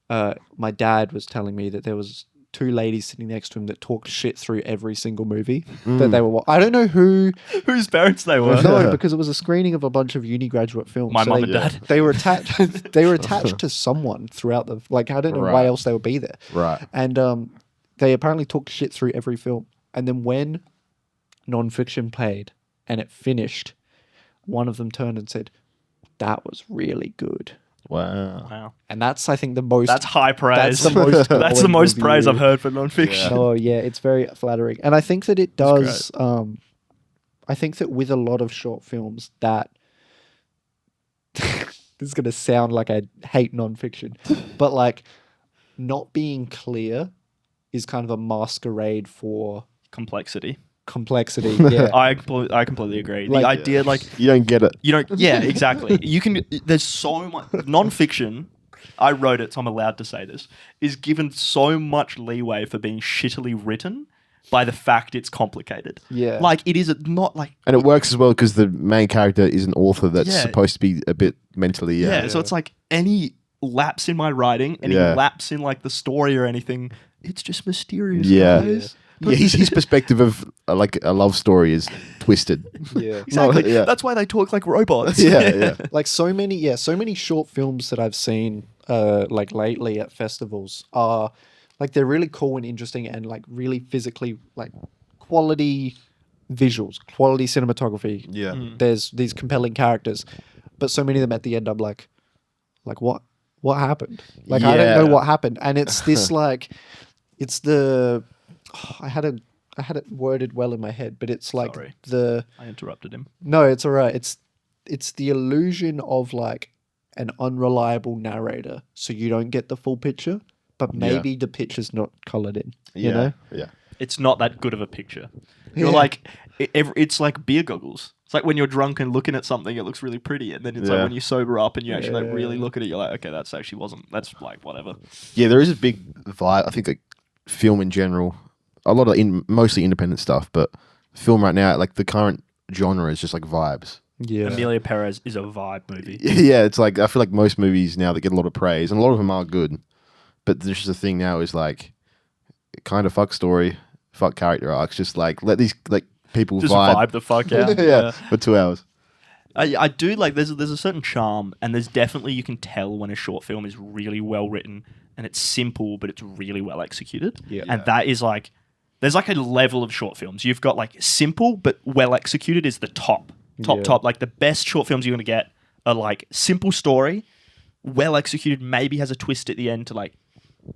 my dad was telling me that there was 2 ladies sitting next to him that talked shit through every single movie that they were. I don't know who. Whose parents they were. No, because it was a screening of a bunch of uni graduate films. My So mum they- and dad. They were attached. They were attached to someone throughout the. Like I don't know why Right. else they would be there. Right. And they apparently talked shit through every film. And then when nonfiction played and it finished, one of them turned and said, "That was really good." Wow. Wow. And that's, I think, the most. That's high praise. That's the most. That's the glowing most praise review. I've heard for nonfiction. Oh yeah, it's very flattering, and I think that it does. I think that with a lot of short films, that this is gonna sound like I hate nonfiction, but like not being clear is kind of a masquerade for Complexity. complexity. Yeah, I completely agree. Like- the idea, like, You don't get it. you don't. Yeah, exactly. You can. There's so much nonfiction. I wrote it, so I'm allowed to say this. Is given so much leeway for being shittily written by the fact it's complicated. Yeah. Like it is not like. And it works as well because the main character is an author that's Yeah. supposed to be a bit mentally. Yeah. So it's like any lapse in my writing, any Yeah. lapse in like the story or anything. It's just mysterious. Yeah. Guys. Yeah, his perspective of like a love story is twisted. yeah. Exactly. yeah. That's why they talk like robots. Yeah. Like so many short films that I've seen like lately at festivals are like they're really cool and interesting and like really physically like quality visuals, quality cinematography. Yeah. There's these compelling characters, but so many of them at the end I'm like what happened? Like I don't know Yeah. what happened. And it's this like it's the I had it worded well in my head, but it's like Sorry. I interrupted him. no, it's all right. It's the illusion of like an unreliable narrator, so you don't get the full picture, but maybe the picture's not colored in. You know? Yeah. It's not that good of a picture. You're Yeah. like, it's like beer goggles. It's like when you're drunk and looking at something, it looks really pretty, and then it's like Yeah. when you sober up and you actually like Yeah. really look at it, you're like, okay, that's actually wasn't. That's like whatever. Yeah, there is a big vibe. I think like film in general, a lot of mostly independent stuff, but film right now, like the current genre is just like vibes. Yeah. Emilia Perez is a vibe movie. Yeah, it's like I feel like most movies now that get a lot of praise, and a lot of them are good, but there's just a thing now is like kind of fuck story, fuck character arcs. Just like let these like people Just vibe. vibe the fuck out. yeah, for 2 hours. I do like there's a certain charm, and there's definitely you can tell when a short film is really well written and it's simple but it's really well executed. Yeah. And that is like there's like a level of short films. You've got like simple but well executed is the top. Yeah. Like the best short films you're gonna get are like simple story, well executed, maybe has a twist at the end to like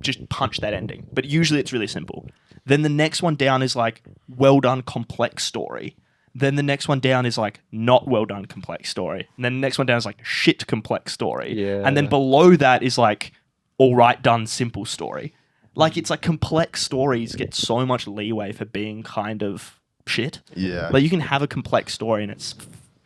just punch that ending. But usually it's really simple. Then the next one down is like well done complex story. Then the next one down is like not well done complex story. And then the next one down is like shit complex story. Yeah. And then below that is like all right done simple story. Like it's like complex stories get so much leeway for being kind of shit. Yeah. Like you can have a complex story and it's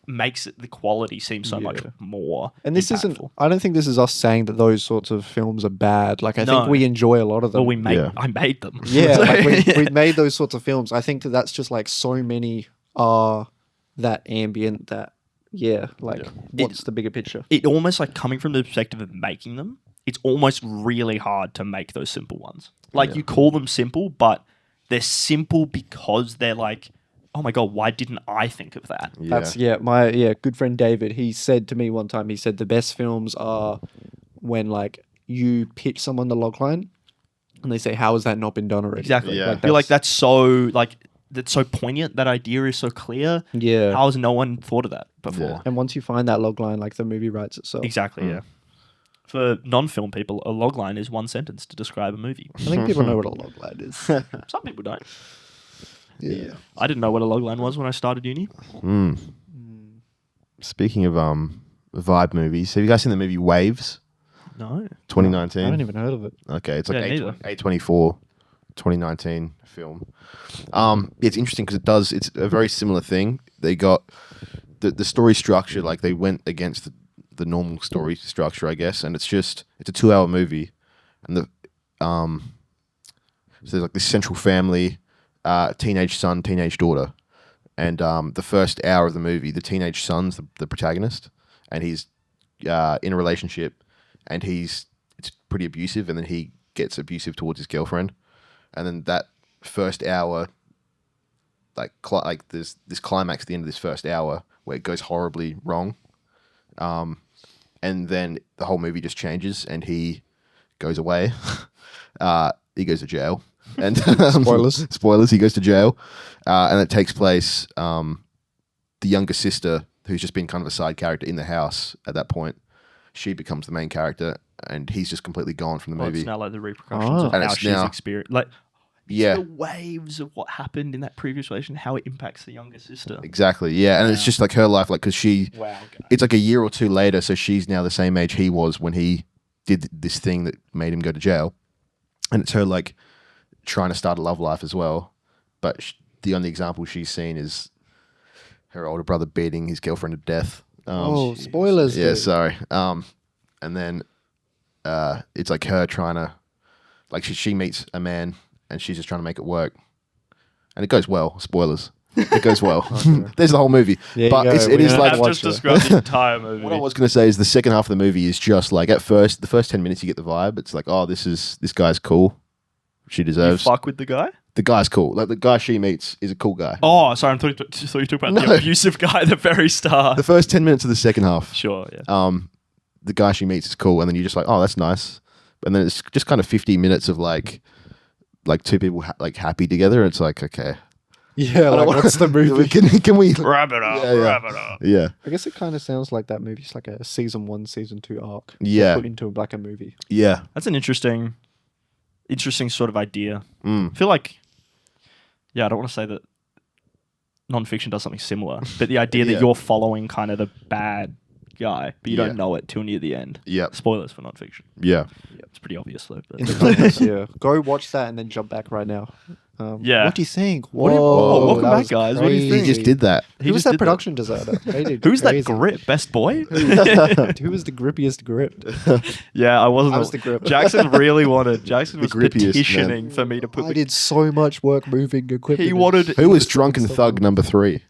makes it the quality seem so much Yeah. more. And this isn't impactful. I don't think this is us saying that those sorts of films are bad. Like I No. think we enjoy a lot of them. Well, Yeah. I made them. Yeah, like we made those sorts of films. I think that that's just like so many are that ambient that like what's the bigger picture? It almost like coming from the perspective of making them, it's almost really hard to make those simple ones. Like you call them simple, but they're simple because they're like, oh my god, why didn't I think of that? That's my good friend David, he said to me one time, he said the best films are when like you pitch someone the logline and they say, how has that not been done already? Exactly. Yeah. You're like that's so poignant. That idea is so clear. Yeah. How has no one thought of that before? Yeah. And once you find that logline, like the movie writes itself. Exactly. Yeah. For non-film people, a logline is one sentence to describe a movie. I think people know what a logline is. Some people don't. Yeah. I didn't know what a logline was when I started uni. Speaking of vibe movies, have you guys seen the movie Waves? No. 2019. I haven't even heard of it. Okay, it's like Yeah, neither. A24 2019 film. It's interesting because it's a very similar thing. They got the story structure, like they went against the normal story structure, I guess, and it's a 2-hour movie, and so there's like this central family, teenage son, teenage daughter, and the first hour of the movie, the teenage son's the protagonist, and he's in a relationship, and he's it's pretty abusive, and then he gets abusive towards his girlfriend, and then that first hour, like there's this climax at the end of this first hour where it goes horribly wrong, and then the whole movie just changes, and he goes away. He goes to jail, and spoilers. He goes to jail, and it takes place. The younger sister, who's just been kind of a side character in the house at that point, she becomes the main character, and he's just completely gone from the movie. It's now like the repercussions of And how it's she's now- experienced. Like, Yeah. the waves of what happened in that previous relation, how it impacts the younger sister. Exactly, yeah, and it's just like her life, like because Wow. it's like a year or two later, so she's now the same age he was when he did this thing that made him go to jail, and it's her like trying to start a love life as well, but the only example she's seen is her older brother beating his girlfriend to death. Spoilers. Yeah, dude. sorry. And then it's like her trying to, like she meets a man and she's just trying to make it work, and it goes well. Spoilers. It goes well. There's the whole movie, There but you go. it We're is gonna like have I've just described the entire movie. what I was going to say is the second half of the movie is just like at first, the first 10 minutes you get the vibe. It's like, oh, this guy's cool. She You deserves. fuck with the guy? The guy's cool. Like the guy she meets is a cool guy. Oh, sorry. I thought you talked about the No. abusive guy at the very start. The first 10 minutes of the second half, Sure, yeah. the guy she meets is cool, and then you're just like, oh, that's nice. And then it's just kind of 50 minutes of like two people like happy together. And it's like, okay, Yeah, like what's the movie? Can we? Wrap it up, Yeah, yeah. wrap it up. Yeah, I guess it kind of sounds like that movie. It's like a season 1, season 2 arc. Yeah. Put into like a movie. yeah. That's an interesting sort of idea. Mm. I feel like, yeah, I don't want to say that nonfiction does something similar, but the idea Yeah. that you're following kind of the bad guy, but you Yeah. don't know it till near the end. Yep. Spoilers for nonfiction. Yeah. It's pretty obvious though. But In the comments, yeah. Go watch that and then jump back right now. Yeah. What do you think? What do you- oh, welcome that back, was guys. What do you He think? just did that. Who was just that did production designer? They did Who's that crazy. grip? Best boy? Who was the grippiest gripped? Yeah, I wasn't. I was the grip. Jackson really wanted. Jackson was grippiest, petitioning man. for me to put. I did so much work moving equipment. He wanted. Who was drunken thug number 3?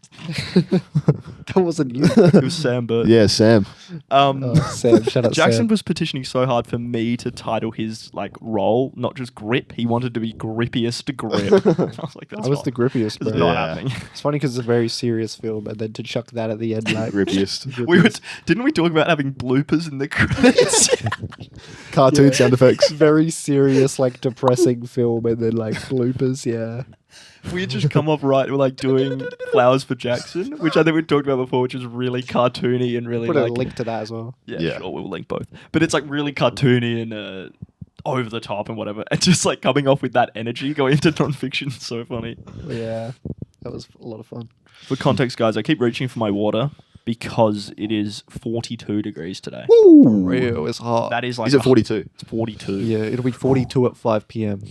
That wasn't you. It was Sam Burt. Yeah, Sam. Oh, Sam, shut up, Jackson Sam. was petitioning so hard for me to title his like role not just grip. He wanted to be grippiest grip. I was like, that's I was not, the grippiest, It's bro. not Yeah. happening. It's funny because it's a very serious film, and then to chuck that at the end, like Grippiest. We were, didn't we talk about having bloopers in the credits? Cartoon Yeah. sound effects. very serious, like depressing film, and then like bloopers. Yeah, We had just come up right. We're like doing Flowers for Jackson, which I think we talked about before, which is really cartoony and really put like a link to that as well. Yeah, Yeah. sure, we'll link both. But it's like really cartoony and over the top and whatever. And just like coming off with that energy going into nonfiction is so funny. Yeah, that was a lot of fun. For context, guys, I keep reaching for my water because it is 42 degrees today. Real is hot. That is like Is it 42? It's 42. Yeah, it'll be 42 at 5 p.m.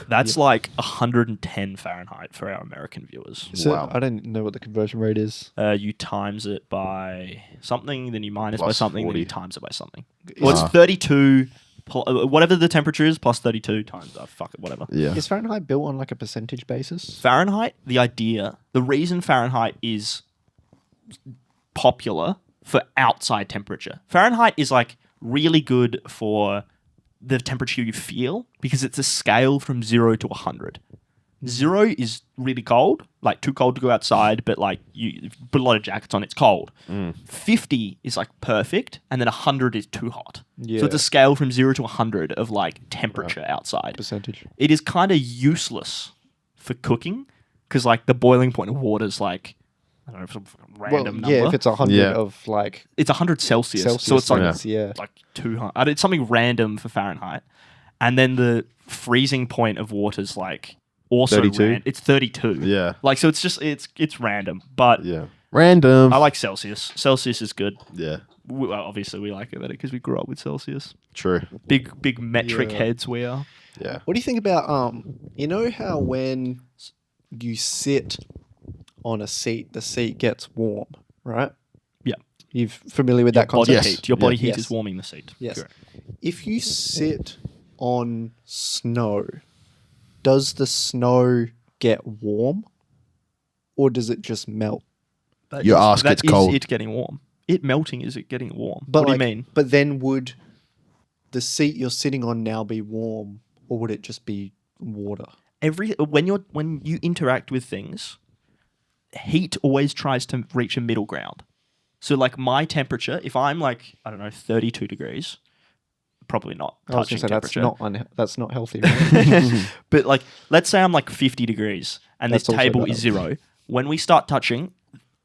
That's like 110 Fahrenheit for our American viewers. So Wow. I don't know what the conversion rate is. You times it by something, then you minus by Plus something, then 40. you times it by something. Well, it's Ah. 32, whatever the temperature is, plus 32 times, fuck it, whatever. Yeah. Is Fahrenheit built on like a percentage basis? Fahrenheit, the reason Fahrenheit is popular for outside temperature. Fahrenheit is like really good for the temperature you feel because it's a scale from 0 to 100. 0 is really cold, like too cold to go outside, but like you put a lot of jackets on, it's cold. 50 is like perfect, and then 100 is too hot. Yeah. So it's a scale from 0 to 100 of like temperature outside. Percentage. It is kind of useless for cooking because like the boiling point of water is like, I don't know, some random number. Yeah, if it's 100 Yeah. of like It's 100 Celsius, Celsius, so it's like Yeah. like 200. It's something random for Fahrenheit, and then the freezing point of water is like also 32? It's 32. Yeah. Like so, it's just it's random, but Yeah. Random. I like Celsius. Celsius is good. Yeah. Well, obviously, we like it better because we grew up with Celsius. True. Big metric Yeah. heads we are. Yeah. What do you think about you know how when you sit on a seat, the seat gets warm, right? Yeah. You familiar with that Body concept? Yes. heat. Your body Yeah. heat Yes. is warming the seat. Yes. Correct. If you sit on snow, does the snow get warm or does it just melt? Your ass That gets is cold. it getting warm. It melting is it getting warm. But what do like, you mean? But then would the seat you're sitting on now be warm, or would it just be water? When you interact with things, heat always tries to reach a middle ground. So like my temperature, if I'm like, I don't know, 32 degrees, probably not I was touching gonna say temperature. that's not healthy. Right? But like, let's say I'm like 50 degrees and That's this also table not is healthy. 0. When we start touching,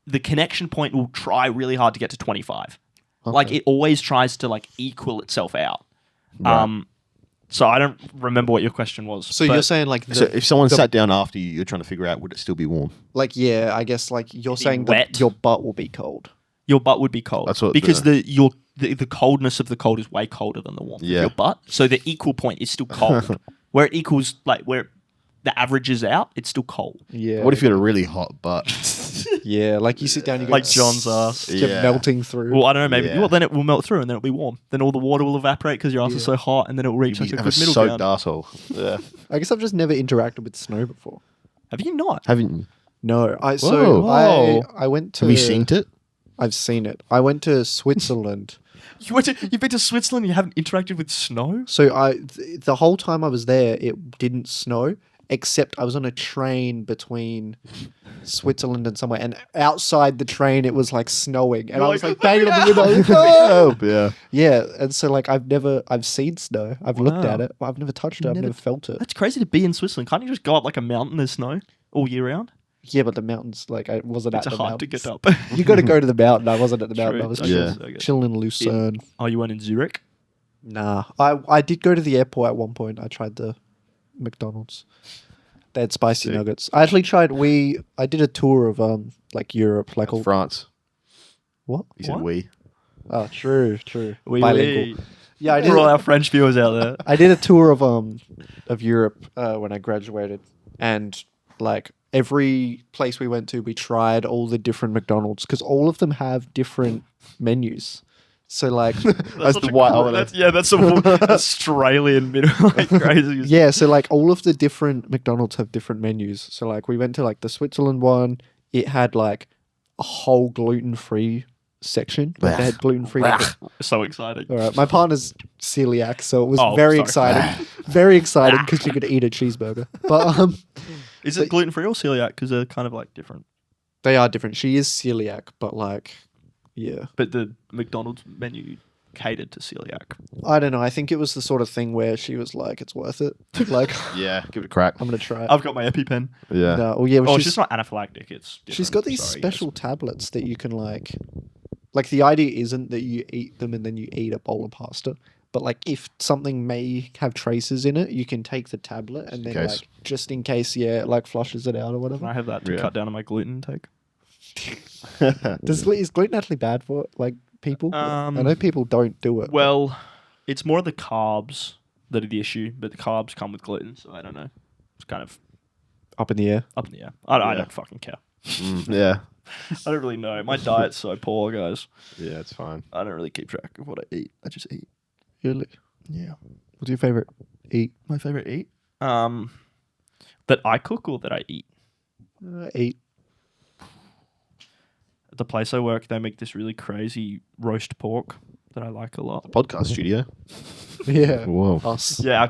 the connection point will try really hard to get to 25. Like it always tries to like equal itself out. Right. So I don't remember what your question was. So but you're saying like So if someone sat down after you, you're trying to figure out would it still be warm? like yeah, I guess like you're Be saying wet. that your butt will be cold. your butt would be cold. That's what because the coldness of the cold is way colder than the warmth of Yeah. your butt. So the equal point is still cold. Where it equals like where the average is out, it's still cold. Yeah. What if you had a really hot butt? Yeah, like you sit down, you go Like John's ass. you're Yeah. melting through. Well, I don't know, maybe. Yeah. Well, then it will melt through and then it'll be warm. Then all the water will evaporate because your ass is so hot and then it will reach You'd like a have a good middle soaked ground. arsehole. Yeah. I guess I've just never interacted with snow before. Have you not? Haven't you? No, Whoa. I went to. Have you seen it? I've seen it. I went to Switzerland. You've been to Switzerland and you haven't interacted with snow? So the whole time I was there, it didn't snow, except I was on a train between Switzerland and somewhere, and outside the train it was like snowing, and I was like banging on the window. I was like, "Oh!" Yeah. Yeah, and so like I've seen snow, I've looked at Wow. it, but I've never touched it, I've never felt it. That's crazy to be in Switzerland. Can't you just go up like a mountain, there's snow all year round? Yeah, but the mountains, like I wasn't It's at the hard to mountains. get up. You got to go to the mountain. I wasn't at the mountain. I was Yeah. chilling in Lucerne. Oh, you went in Zurich? Nah, I did go to the airport at one point. I tried the McDonald's. They had spicy Sick. nuggets. I actually tried. I did a tour of like Europe, like all France. what? He said What? we. Oh, true. Oui, Bilingual. oui. Yeah, I did. For all our French viewers out there. I did a tour of Europe when I graduated, and like every place we went to, we tried all the different McDonald's because all of them have different menus. So like, That's such the a white cool- holiday. that's some Australian middle like crazy. yeah, so like all of the different McDonald's have different menus. So like we went to like the Switzerland one. It had like a whole gluten-free section. Like they had gluten-free. So exciting. All right, my partner's celiac, so it was Oh, very sorry. exciting. Very exciting because you could eat a cheeseburger. But Is it gluten free or celiac? Because they're kind of like different. they are different. She is celiac, but like, yeah. But the McDonald's menu catered to celiac. I don't know. I think it was the sort of thing where she was like, "It's worth it." Like, Yeah. Give it a crack. I'm gonna try it. I've got my EpiPen. Yeah. No, well, yeah, well, Oh, it's just not anaphylactic. It's she's different. got these Sorry, special tablets that you can like the idea isn't that you eat them and then you eat a bowl of pasta, but like if something may have traces in it, you can take the tablet and then case. like just in case, yeah, it like flushes it out or Can whatever. I have that to Yeah. cut down on my gluten intake? Is gluten actually bad for like people? I know people don't do it. Well, it's more the carbs that are the issue, but the carbs come with gluten, so I don't know. It's kind of up in the air. up in the air. I Yeah. don't fucking care. Yeah. I don't really know. My diet's so poor, guys. Yeah, it's fine. I don't really keep track of what I eat. I just eat. Really? Yeah. What's your favorite eat? My favorite eat? That I cook or that I eat? Eat. At the place I work, they make this really crazy roast pork that I like a lot. Podcast studio. Yeah. Whoa. Us. Yeah, our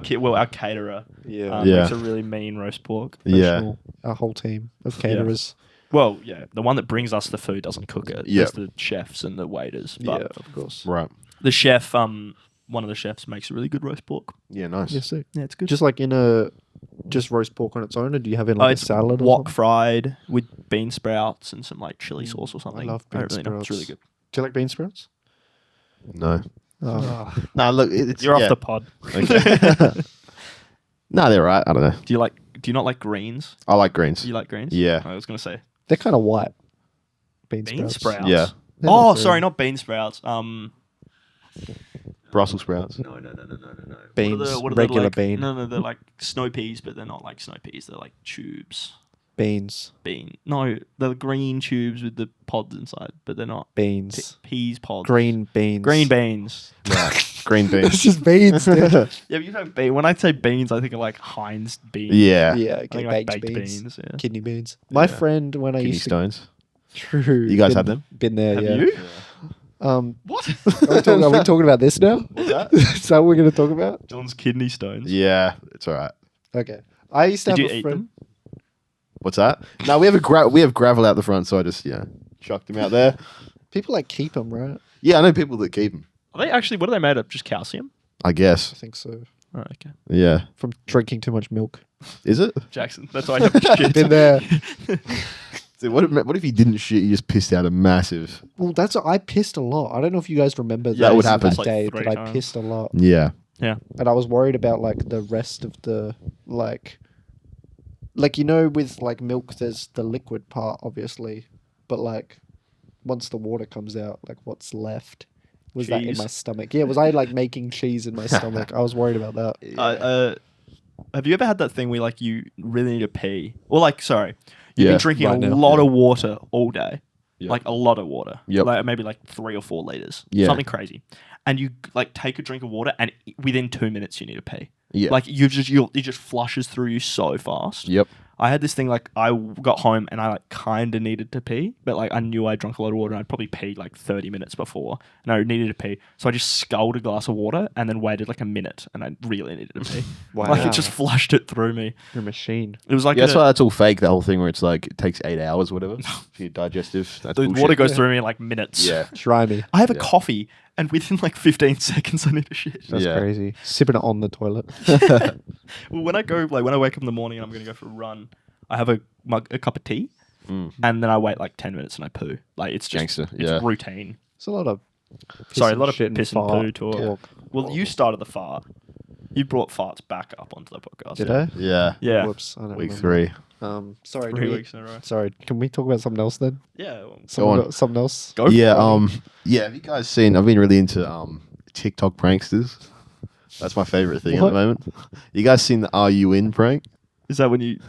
caterer Yeah. Yeah. makes a really mean roast pork. Yeah. Professional. Our whole team of caterers. Well, yeah, the one that brings us the food doesn't cook it. Yeah. It's the chefs and the waiters. But Yeah, of course. Right. the chef, one of the chefs makes a really good roast pork. Yeah, nice. Yeah, sick. Yeah, it's good. Just like just roast pork on its own, or do you have it in Oh, like a it's salad? Or wok something? fried with bean sprouts and some like chili sauce or something. love I bean don't really know. It's really sprouts. good. Do you like bean sprouts? No. Oh. No, look, it's You're yeah. off the pod. Okay. No, they're right. I don't know. Do you not like greens? I like greens. Do you like greens? Yeah. I was gonna say They're kind of white. Bean bean sprouts. sprouts. Yeah. They're Oh, not sorry, very- not bean sprouts. Brussels sprouts. No. Beans, What are regular like, bean. No, they're like snow peas, but they're not like snow peas. They're like tubes. Beans. No, they're green tubes with the pods inside, but they're not Beans. peas pods. Green beans. Green beans. Right. Green It's beans. just beans, dude. Yeah, but you know, when I say beans, I think of like Heinz beans. Yeah. Yeah, I okay, think like baked beans. Yeah. Kidney beans. My Yeah. friend, when I Kidney used to... stones. True. You guys been, have them? Been there, Have yeah. you? What? Are we talking about this now? What's that? Is that what we're going to talk about? John's kidney stones. Yeah, it's all right. Okay. I used to Did you have a eat friend. them? What's that? No, we have we have gravel out the front, so I just chucked him out there. People like keep them, right? Yeah, I know people that keep them. Are they actually? What are they made of? Just calcium? I guess. I think so. Oh, okay. Yeah. From drinking too much milk. Is it? Jackson. That's why I have shit. Been there. So what if you didn't shit? You just pissed out a massive. Well, I pissed a lot. I don't know if you guys remember That would happen. that Like day, 3 but I times. pissed a lot. Yeah. Yeah. And I was worried about like the rest of the like with like milk there's the liquid part obviously, but like once the water comes out, like what's left? Was that in Cheese. my stomach? Yeah, was I like making cheese in my stomach? I was worried about that. Have you ever had that thing where like you really need to pee, or like sorry, you've Yeah, been drinking right a now. lot of water all day, Yeah. like a lot of water, Yep. like maybe like 3 or 4 liters, Yeah. something crazy, and you like take a drink of water, and within 2 minutes you need to pee. Yeah. Like it just flushes through you so fast. Yep. I had this thing like I got home and I like kind of needed to pee, but like I knew I drank a lot of water and I'd probably peed like 30 minutes before and I needed to pee. So I just sculled a glass of water and then waited like a minute and I really needed to pee. Wow. Like it just flushed it through me. You're a machine. It was like Yeah, that's why that's all fake. That whole thing where it's like it takes 8 hours, whatever, for your digestive. That's the bullshit. water goes through me in like minutes. Yeah. Try me. I have a Yeah. coffee and within like 15 seconds I need to shit. That's Yeah. crazy. Sipping it on the toilet. Well, when I wake up in the morning and I'm going to go for a run, I have a cup of tea Mm. and then I wait like 10 minutes and I poo. Like it's just Gangster, it's yeah. routine. It's a lot of Sorry, a lot of shit piss and fart poo talk. Well, you started the fart. You brought farts back up onto the podcast. Did yeah. I? Yeah. Yeah. Whoops. I don't Week remember. 3. Sorry. 3 weeks in a row. Sorry. Can we talk about something else then? Yeah. Well, Something else. go Yeah. for it. Yeah. Have you guys seen? I've been really into TikTok pranksters. That's my favorite thing What? at the moment. You guys seen the "Are you in" prank? Is that when you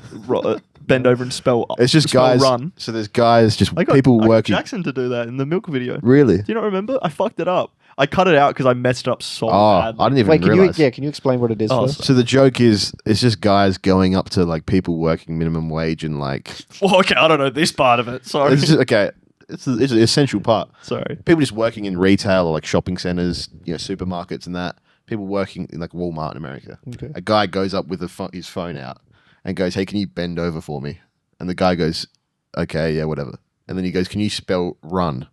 bend over and spell? It's just spell guys. Run. So there's guys, just I got working. Jackson to do that in the milk video. Really? Do you not remember? I fucked it up. I cut it out because I messed up so Oh, badly. I didn't even Wait, can realize. can you explain what it is Oh, first? So the joke is, it's just guys going up to like people working minimum wage and like Well, okay, I don't know this part of it. Sorry. it's just, okay. It's an essential part. Sorry. People just working in retail or like shopping centers, supermarkets and that. People working in like Walmart in America. Okay. A guy goes up with his phone out and goes, "Hey, can you bend over for me?" And the guy goes, "Okay, yeah, whatever." And then he goes, "Can you spell run?"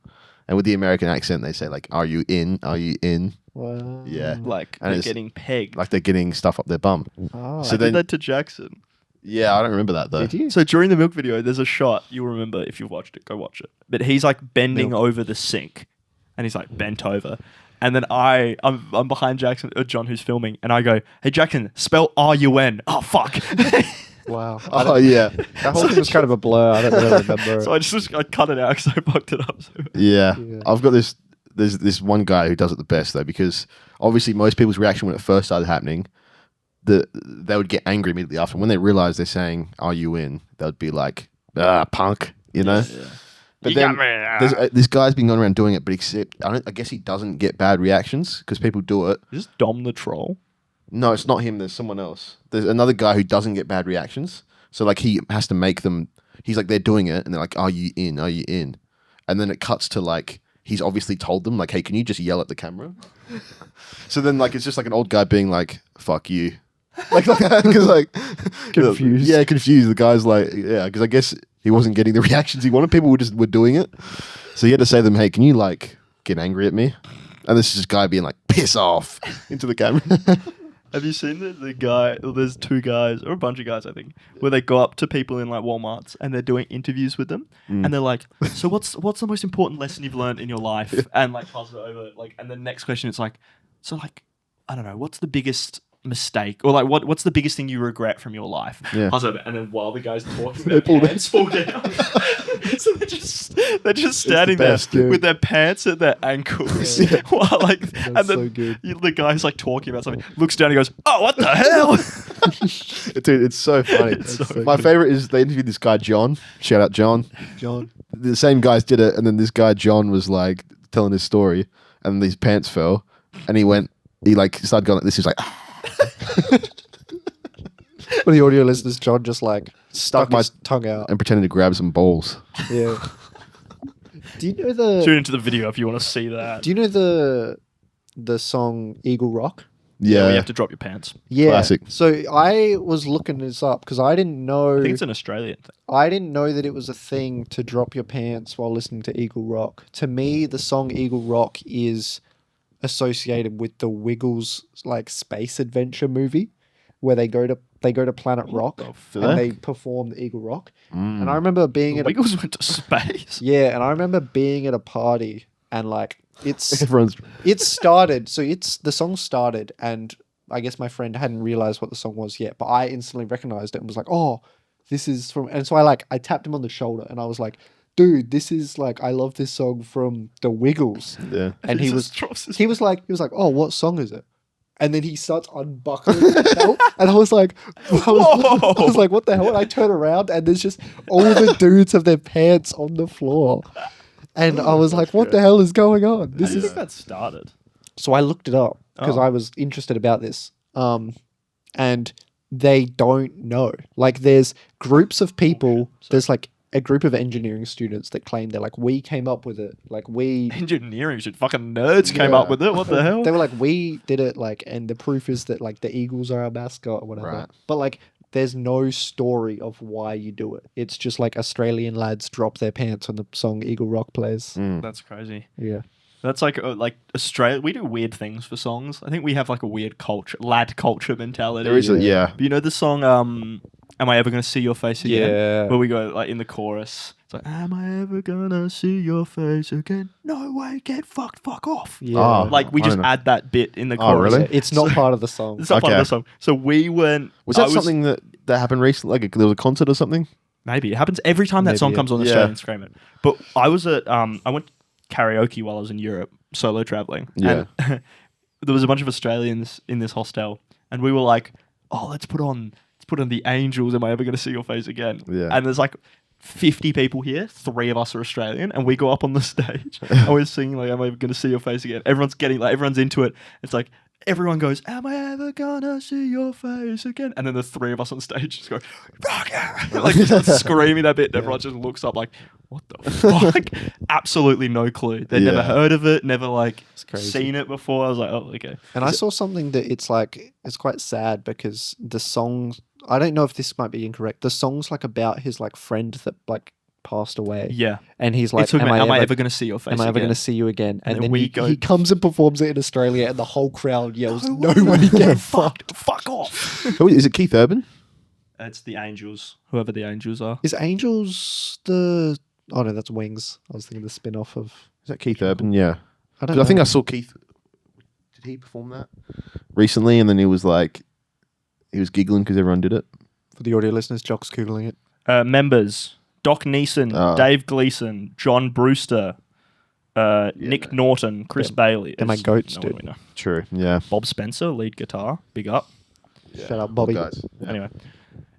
And with the American accent, they say like, "Are you in? Are you in?" Wow. Yeah. Like And they're it's getting pegged. Like they're getting stuff up their bum. Ah, So I then- did that to Jackson. Yeah, I don't remember that though. did you? So during the milk video, there's a shot you'll remember if you've watched it. Go watch it. But he's like bending over the sink, and he's like bent over, and then I'm behind Jackson, John, who's filming, and I go, "Hey Jackson, spell RUN." Oh fuck! Wow. Oh yeah, That whole thing was kind of a blur. I don't really remember. So I cut it out because I fucked it up. So yeah. Yeah. I've got this. There's this one guy who does it the best though, because obviously most people's reaction when it first started happening, they would get angry immediately after. When they realize they're saying "Are you in?" they would be like, "Ah, punk," you know. But You then got me. this guy's been going around doing it, but except I guess he doesn't get bad reactions because people do it. Is this Dom the troll? No, it's not him. There's someone else. There's another guy who doesn't get bad reactions. So like he has to make them. He's like they're doing it, and they're like, "Are you in? Are you in?" And then it cuts to like he's obviously told them like, "Hey, can you just yell at the camera?" So then like it's just like an old guy being like, "Fuck you," like because like Confused. Yeah, confused. The guy's like, yeah, because I guess he wasn't getting the reactions he wanted. People were doing it, so he had to say to them, "Hey, can you like get angry at me?" And this is this guy being like, "Piss off" into the camera. Have you seen the guy? Well, there's 2 guys or a bunch of guys, I think, where they go up to people in like Walmarts and they're doing interviews with them, and they're like, "So what's the most important lesson you've learned in your life?" And like pass it over, like, and the next question is like, "So like, I don't know, what's the biggest mistake or like what's the biggest thing you regret from your life?" Yeah. Pass it over, and then while the guy's talking, their pants fall down. So they're just standing there best, dude. with their pants at their ankles, while like, and then so good. the guy's like talking about something, looks down and goes, "Oh, what the hell?" Dude, it's so funny. so My favorite is they interviewed this guy John. Shout out John. John. The same guys did it, and then this guy John was like telling his story, and his pants fell, and he like started going like this. He was like, For the audio listeners, John just like stuck my his tongue out. and pretended to grab some balls. Yeah. Do you know Tune into the video if you want to see that. Do you know the song Eagle Rock? Yeah, Yeah. we have to drop your pants. Yeah. Classic. So I was looking this up because I didn't know. I think it's an Australian thing. I didn't know that it was a thing to drop your pants while listening to Eagle Rock. To me, the song Eagle Rock is associated with the Wiggles like space adventure movie where they go to Planet Rock the and fuck? they perform the Eagle Rock. Mm. And I remember being The at a, Wiggles went to space. yeah, and I remember being at a party and like Everyone's it started. So the song started, and I guess my friend hadn't realized what the song was yet, but I instantly recognized it and was like, "Oh, this is from." And so I tapped him on the shoulder and I was like, "Dude, this is like I love this song from the Wiggles." yeah. And he was drops his- he was like, "Oh, what song is it?" And then he starts unbuckling the belt, and I was like, I was like, "What the hell?" And I turn around, and there's just all the dudes have their pants on the floor, and I was like, "What the hell is going on?" How This do you is think that started? so I looked it up because Oh. I was interested about this. And they don't know. Like, there's groups of people. Sorry. There's like a group of engineering students that claim they're like, we came up with it. Like, we. Engineering shit. Fucking nerds came Yeah. up with it. What the hell? They were like, we did it. Like, and the proof is that like the Eagles are our mascot or whatever. Right. But like, there's no story of why you do it. It's just like Australian lads drop their pants when the song Eagle Rock plays. Mm. That's crazy. Yeah. That's like Australia. We do weird things for songs. I think we have like a weird culture, lad culture mentality. There is a yeah. But you know the song "Am I Ever Gonna See Your Face Again"? Yeah. Where we go like in the chorus. It's like, "Am I ever gonna see your face again? No way, get fucked, fuck off." Yeah. Oh. Like we I just don't know. add that bit in the Oh, chorus. really? It's not part of the song. It's not part of Okay. the song. So we went. Was that something that happened recently? Like there was a concert or something? Maybe it happens every time that Maybe, song yeah. comes on. Yeah. Australians scream it. But I was at I went karaoke while I was in Europe, solo traveling. Yeah. And there was a bunch of Australians in this hostel, and we were like, "Oh, let's put on the Angels. Am I ever going to see your face again?" Yeah. And there's like 50 people here. 3 of us are Australian, and we go up on the stage and we're singing like, "Am I ever going to see your face again?" Everyone's into it. It's like. Everyone goes, "Am I ever gonna see your face again?" And then the 3 of us on stage just go, "Fuck yeah!" Like just screaming that bit. And everyone just looks up like, "What the fuck?" Absolutely no clue. They'd never Yeah. heard of it. Never like crazy. seen it before. I was like, "Oh, okay." And I saw something that it's quite sad because the song, I don't know if this might be incorrect. The song's like about his like friend that like passed away. Yeah. And he's like, It's talking about, am I ever going to see your face am I ever again? going to see you again? And then then we he, go- he comes and performs it in Australia and the whole crowd yells, no way, way, get fucked. Fuck off. Who is it? Keith Urban? It's the Angels, whoever the Angels are. Is Angels the... Oh no, that's Wings. I was thinking the spin-off of... Is that Keith Urban? Yeah. I don't 'Cause know. I think I saw Keith. Did he perform that recently? And then he was giggling because everyone did it. For the audio listeners, Jock's Googling it. Members: Doc Neeson, Oh. Dave Gleason, John Brewster, Nick Norton, Chris Bailey. they're my It's goats, no one dude. we know. True. Yeah. Bob Spencer, lead guitar. Big up. Shut up, Bobby. Guys. Yeah. Anyway,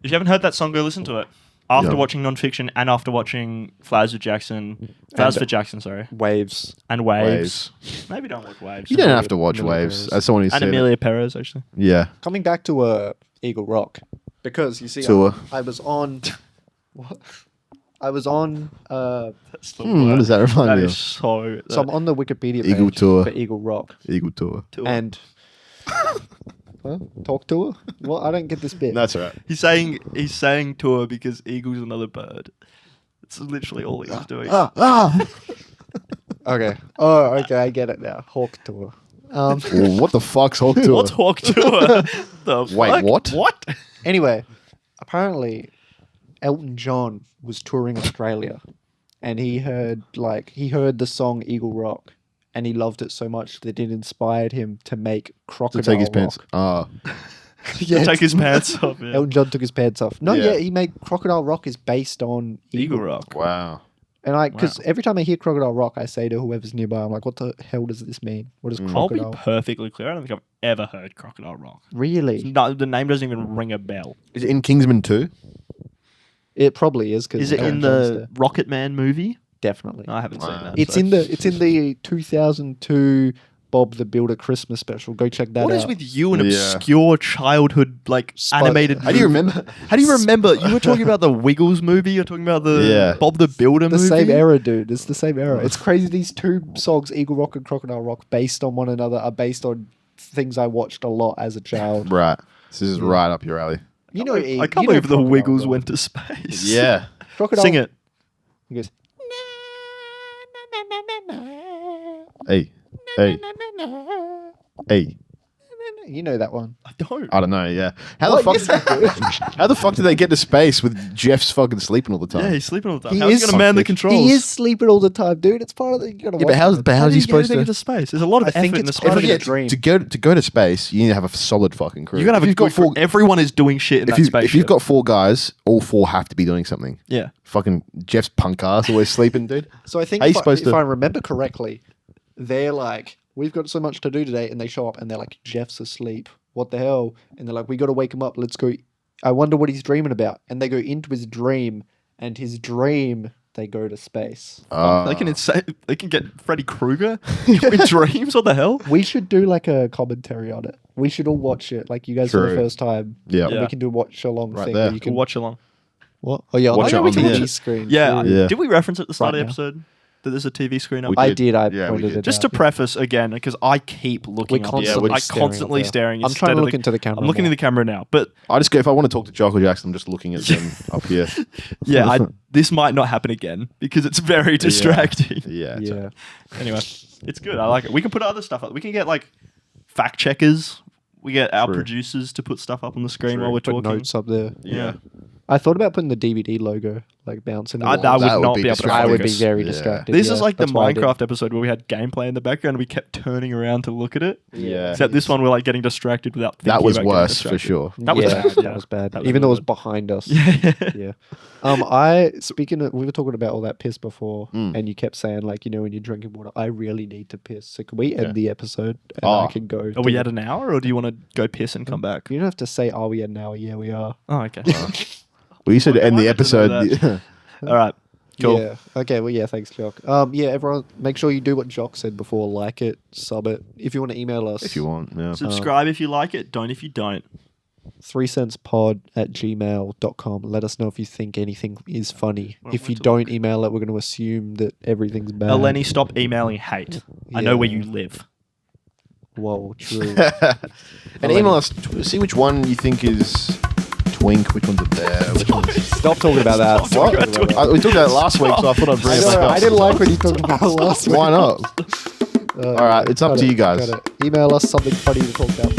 if you haven't heard that song, go listen to it. After Yeah. watching Nonfiction and after watching Flowers for Jackson, sorry, Waves. and Waves. Maybe don't watch Waves. You don't have to watch Amelia Waves. Perez. As someone who's And seen it. Emilia Perez, actually. Yeah. Coming back to Eagle Rock, because you see, Tour. I was on... What? I was on... That's the What does that remind That me is of? so... So I'm on the Wikipedia page Eagle Tour. for Eagle Rock. Eagle Tour. And... Huh? Talk to her? Well, I don't get this bit. That's all right. He's saying to her because eagle's another bird. That's literally all he was doing. Okay. Oh, okay, I get it now. Hawk tour. Well, what the fuck's Hawk Tour? What's Hawk to her? The Wait, fuck? what? What? Anyway, apparently Elton John was touring Australia and he heard the song Eagle Rock and he loved it so much that it inspired him to make To Crocodile take his pants. Rock. Ah. Yeah, Take his pants off. Yeah. Elton John took his pants off. No, Yeah. yeah, he made Crocodile Rock is based on Eagle Rock. Wow. And because Wow. every time I hear Crocodile Rock, I say to whoever's nearby, I'm like, what the hell does this mean? What is I'll be Crocodile? perfectly clear. I don't think I've ever heard Crocodile Rock. Really? No, the name doesn't even ring a bell. Is it in Kingsman 2? It probably is because Is it in the Rocket Man movie? definitely? No, I haven't seen Wow. that. It's so- in the 2002 Bob the Builder Christmas special. Go check that out. What is with you and Yeah. obscure childhood animated? How do you remember? How do you remember? You were talking about the Wiggles movie. You're talking about the Yeah. Bob the Builder the movie. same era, dude. It's the same era. It's crazy. These two songs, Eagle Rock and Crocodile Rock, based on one another, are based on things I watched a lot as a child. Right. This is right up your alley. You know, I can't believe the Wiggles went to space. Yeah. Crocodile. Sing it. He goes. Hey. Hey. Hey. You know that one. I don't. I don't know. Yeah. How What? the fuck? How the fuck did they get to space with Jeff's fucking sleeping all the time? Yeah, he's sleeping all the time. He How's he is- going to man the He controls? He is sleeping all the time, dude. It's part of the. You gotta Yeah, watch but how's it. how How is do he you supposed get to? to space? There's a lot of I think effort in it's this. part of whole the thing. dream. To go to space, you need to have a solid fucking crew. You're gonna have if a you've got good four. Everyone is doing shit in that spaceship. If you've got 4 guys, all 4 have to be doing something. yeah. Fucking Jeff's punk ass always sleeping, dude. So I think How you if, supposed if to- I remember correctly, they're like, we've got so much to do today, and they show up and they're like, Jeff's asleep. What the hell? And they're like, we got to wake him up. Let's go. I wonder what he's dreaming about. And they go into his dream, and his dream, they go to space. They can get Freddy Krueger in dreams. What the hell? We should do like a commentary on it. We should all watch it, like you guys for the True. first time. Yeah. And Yeah. we can do a watch along Right thing. there. Where you Can can watch along. what? Oh yeah, Watch on it the on the- TV screen. Yeah. True. Yeah. Did we reference at the start Right of the now. episode that there's a TV screen up? We I did. did. I Yeah, we pointed did. it Just out. to preface again, because I keep looking. We're up constantly I staring constantly up there. staring. I'm trying instead to of look into the camera. I'm looking more. in the camera now, but I just go if I want to talk to Jock or Jackson, I'm just looking at them up here. yeah, this might not happen again because it's very distracting. Yeah. Yeah. Anyway, it's good. I like it. We can put other stuff up. We can get like fact checkers. We get our True. producers to put stuff up on the screen True. while we're Put talking. notes up there. Yeah. I thought about putting the DVD logo like bouncing. I along. would That would not be be able to I would be focus. very Yeah. distracted. This yeah. is like the That's why I did. Minecraft episode where we had gameplay in the background and we kept turning around to look at it. Yeah. Except this one we're like getting distracted without thinking That was about getting worse for distracted. sure. That was yeah, bad, yeah. That was bad. That was Even though it really was behind us. Yeah. Yeah. I speaking of, we were talking about all that piss before, Mm. and you kept saying like, when you're drinking water, I really need to piss. So can we end Yeah. the episode and Oh. I can go? Are we at an hour or do you want to go piss and come back? You don't have to say, "Are we at an hour?" Yeah, we are. Oh, okay. Well, you said to Okay, end the I have to know episode. All right. Cool. Yeah. Okay. Well, yeah. Thanks, Jock. Yeah. Everyone, make sure you do what Jock said before. Like it, sub it. If you want to email us, if you want, yeah. Subscribe if you like it. Don't if you don't. threecentspod@gmail.com. Let us know if you think anything is funny. Well, If where you to don't look? email it, we're going to assume that everything's bad. Eleni, stop emailing hate. I know where Yeah. you live. Whoa, true. And email us. See which one you think is twink. Which one's a bear? Which one's Stop talking about that. Stop talking about Stop twink. we talked about it last week, so I thought I'd bring I it know, back up. I didn't like when you talked about it last week. Why not? All right, it's up Got to it, you guys. got it. Email us something funny to talk about.